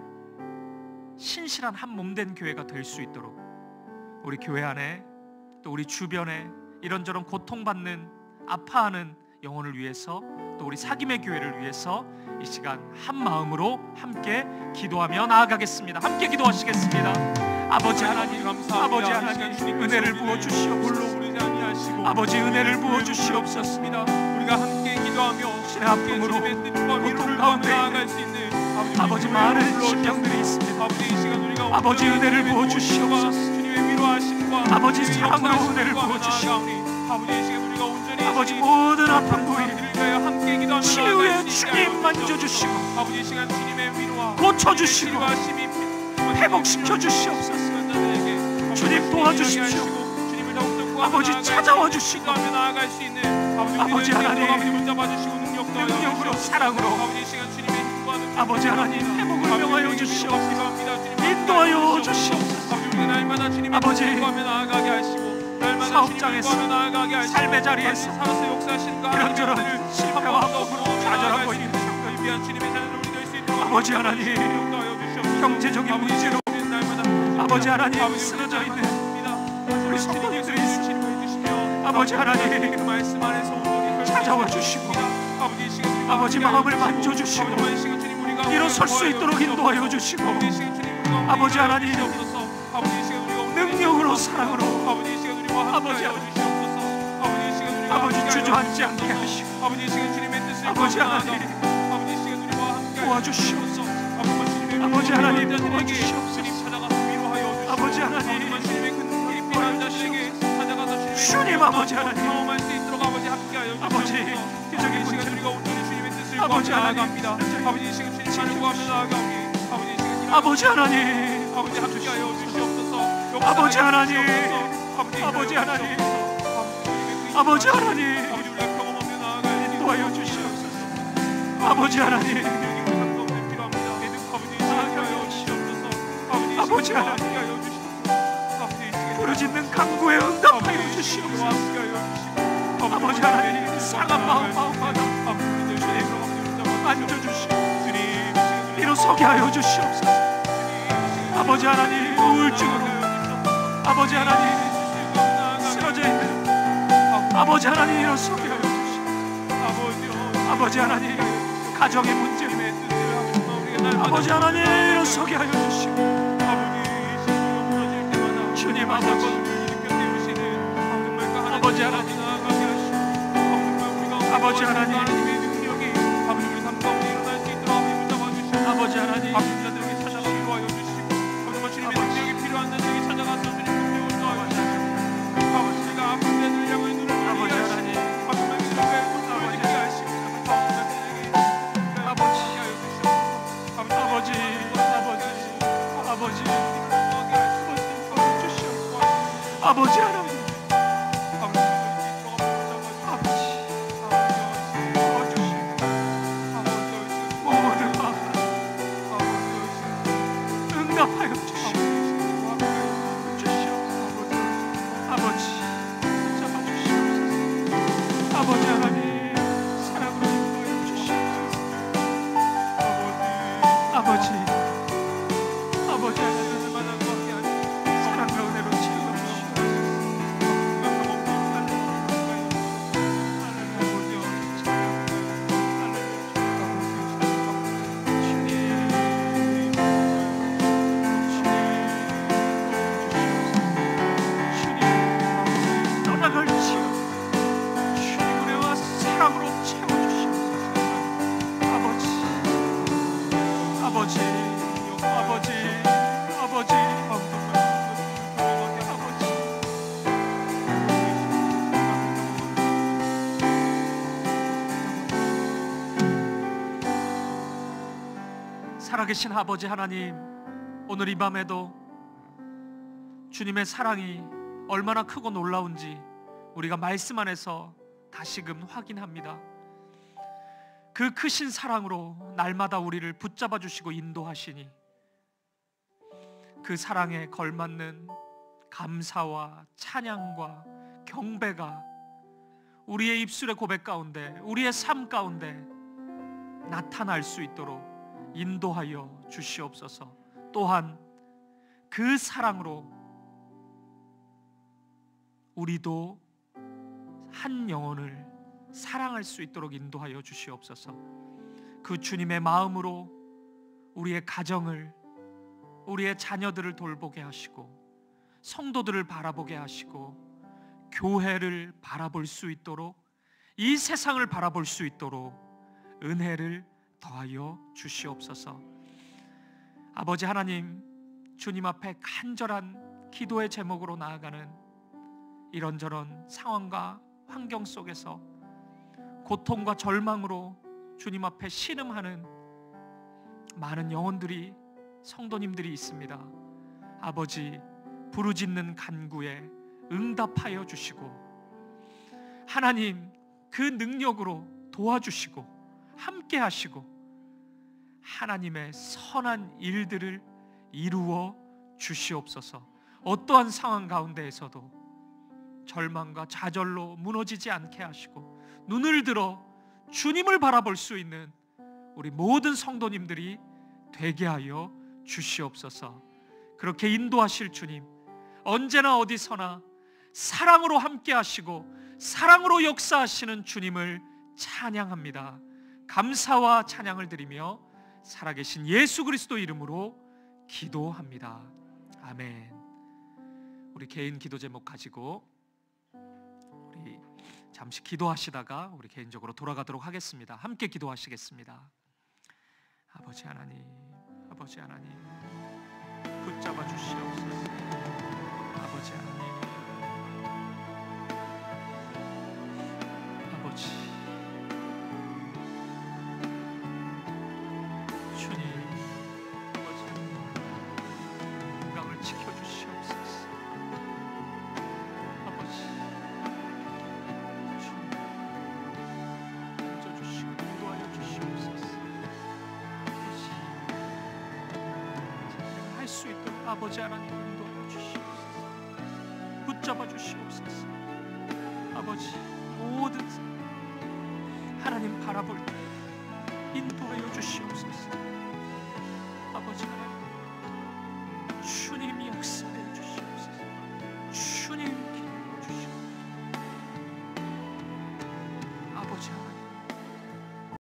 신실한 한 몸된 교회가 될 수 있도록 우리 교회 안에, 또 우리 주변에 이런저런 고통받는, 아파하는 영혼을 위해서, 또 우리 사김의 교회를 위해서 이 시간 한 마음으로 함께 기도하며 나아가겠습니다. 함께 기도하시겠습니다. 아버지 하나님, 아버지 하나님 은혜를 부어 주시옵소서. 아버지 은혜를 부어 주시옵소서. 우리가 함께 기도하며 신의 아픔으로 고통 가운데 나아갈 수 있는 아버지 많은 심령들이 있습니다. 아버지, 이 시간 우리가 아버지 은혜를 부어 주시옵소서. 주님의 위로하심과 아버지 사랑으로 은혜를 부어 주시옵소서. 아버지, 이 시간 우리가 온전히 아버지 모든 아픈 부위를 함께 기도하며 치유의 주님 만져주시고, 아버지, 이 시간 주님의 위로와 고쳐주시고, 회복시켜 주시옵소서. 주님 도와주십시오. 아버지 찾아와 주시고, 아버지 하나님 능력으로, 사랑으로 아버지 하나님 회복을 명하여 주시옵소서. 인도하여 주시옵소서. 아버지 사업장에서, 삶의 자리에서 이런저런 실패와 아픔으로 좌절하고 있는 아버지 하나님, 경제적인 문제로 아버지 하나님 쓰러져 있는 우리 성도님들이 있습니다. 아버지 하나님 찾아와 주시고, 아버지 마음을 만져주시고 일어설 수 있도록 인도하여 주시고, 아버지 하나님 능력으로, 사랑으로 아버지 하나님, 아버지 주저앉지 않게 하시고, 아버지 하나님 도와주시옵소서. 아버지 하나님 도와주시옵소서. 아버지 하나님 주님, 아버지 하나님 아버지 기적인 문제, 아버지 하나님 아버지 하나님 아버지 하나님 아버지 하나님 아버지 하나님 인도하여 주시옵소서. 아버지 하나님 아버지 하나님, 부르짖는 간구에 응답하여 주시옵소서. 아버지 하나님, 상한 마음마다 만져주시고 일어서게 하여 주시옵소서. 아버지 하나님, 우울증으로 아버지 하나님 쓰러져 있는 아버지 하나님 일어서게 하여 주시옵소서. 아버지 하나님, 가정의 문제 아버지 하나님 일어서게 하여 주시고, 주님 아버지, 아버지 하나님, 아버지 하나님, 아버지 하나님, 아버지 하나님, 모든 마음 응답하여 주시옵소서. 아버지 잡아주시옵소서. 아버지 하나님, 사랑으로 인도하여 주시옵소서. 아버지 하나님, 사랑과 은혜로 채워주시옵소서. 떠나갈 지어 주님 은혜와 사랑으로 채워주시옵소서. 아버지, 아버지, 아버지, 아버지, 살아계신 아버지 하나님, 오늘 이 밤에도 주님의 사랑이 얼마나 크고 놀라운지 우리가 말씀 안에서 다시금 확인합니다. 그 크신 사랑으로 날마다 우리를 붙잡아 주시고 인도하시니 그 사랑에 걸맞는 감사와 찬양과 경배가 우리의 입술의 고백 가운데, 우리의 삶 가운데 나타날 수 있도록 인도하여 주시옵소서. 또한 그 사랑으로 우리도 한 영혼을 사랑할 수 있도록 인도하여 주시옵소서. 그 주님의 마음으로 우리의 가정을, 우리의 자녀들을 돌보게 하시고, 성도들을 바라보게 하시고, 교회를 바라볼 수 있도록, 이 세상을 바라볼 수 있도록 은혜를 더하여 주시옵소서. 아버지 하나님, 주님 앞에 간절한 기도의 제목으로 나아가는 이런저런 상황과 환경 속에서 고통과 절망으로 주님 앞에 신음하는 많은 영혼들이, 성도님들이 있습니다. 아버지, 부르짖는 간구에 응답하여 주시고, 하나님 그 능력으로 도와주시고 함께 하시고 하나님의 선한 일들을 이루어 주시옵소서. 어떠한 상황 가운데에서도 절망과 좌절로 무너지지 않게 하시고 눈을 들어 주님을 바라볼 수 있는 우리 모든 성도님들이 되게 하여 주시옵소서. 그렇게 인도하실 주님, 언제나 어디서나 사랑으로 함께 하시고 사랑으로 역사하시는 주님을 찬양합니다. 감사와 찬양을 드리며 살아계신 예수 그리스도 이름으로 기도합니다. 아멘. 우리 개인 기도 제목 가지고 우리 잠시 기도하시다가 우리 개인적으로 돌아가도록 하겠습니다. 함께 기도하시겠습니다. 아버지 하나님, 아버지 하나님, 붙잡아 주시옵소서. 아버지 하나님, 아버지 주님, 아버지 건강을 지켜주시옵소서. 아버지 주님, 만져주시고 인도하여 주시옵소서. 아버지 할 수 있도록 아버지 하나님 인도하여 주시옵소서. 붙잡아 주시옵소서. 아버지, 모든 하나님 바라볼 때 인도하여 주시옵소서.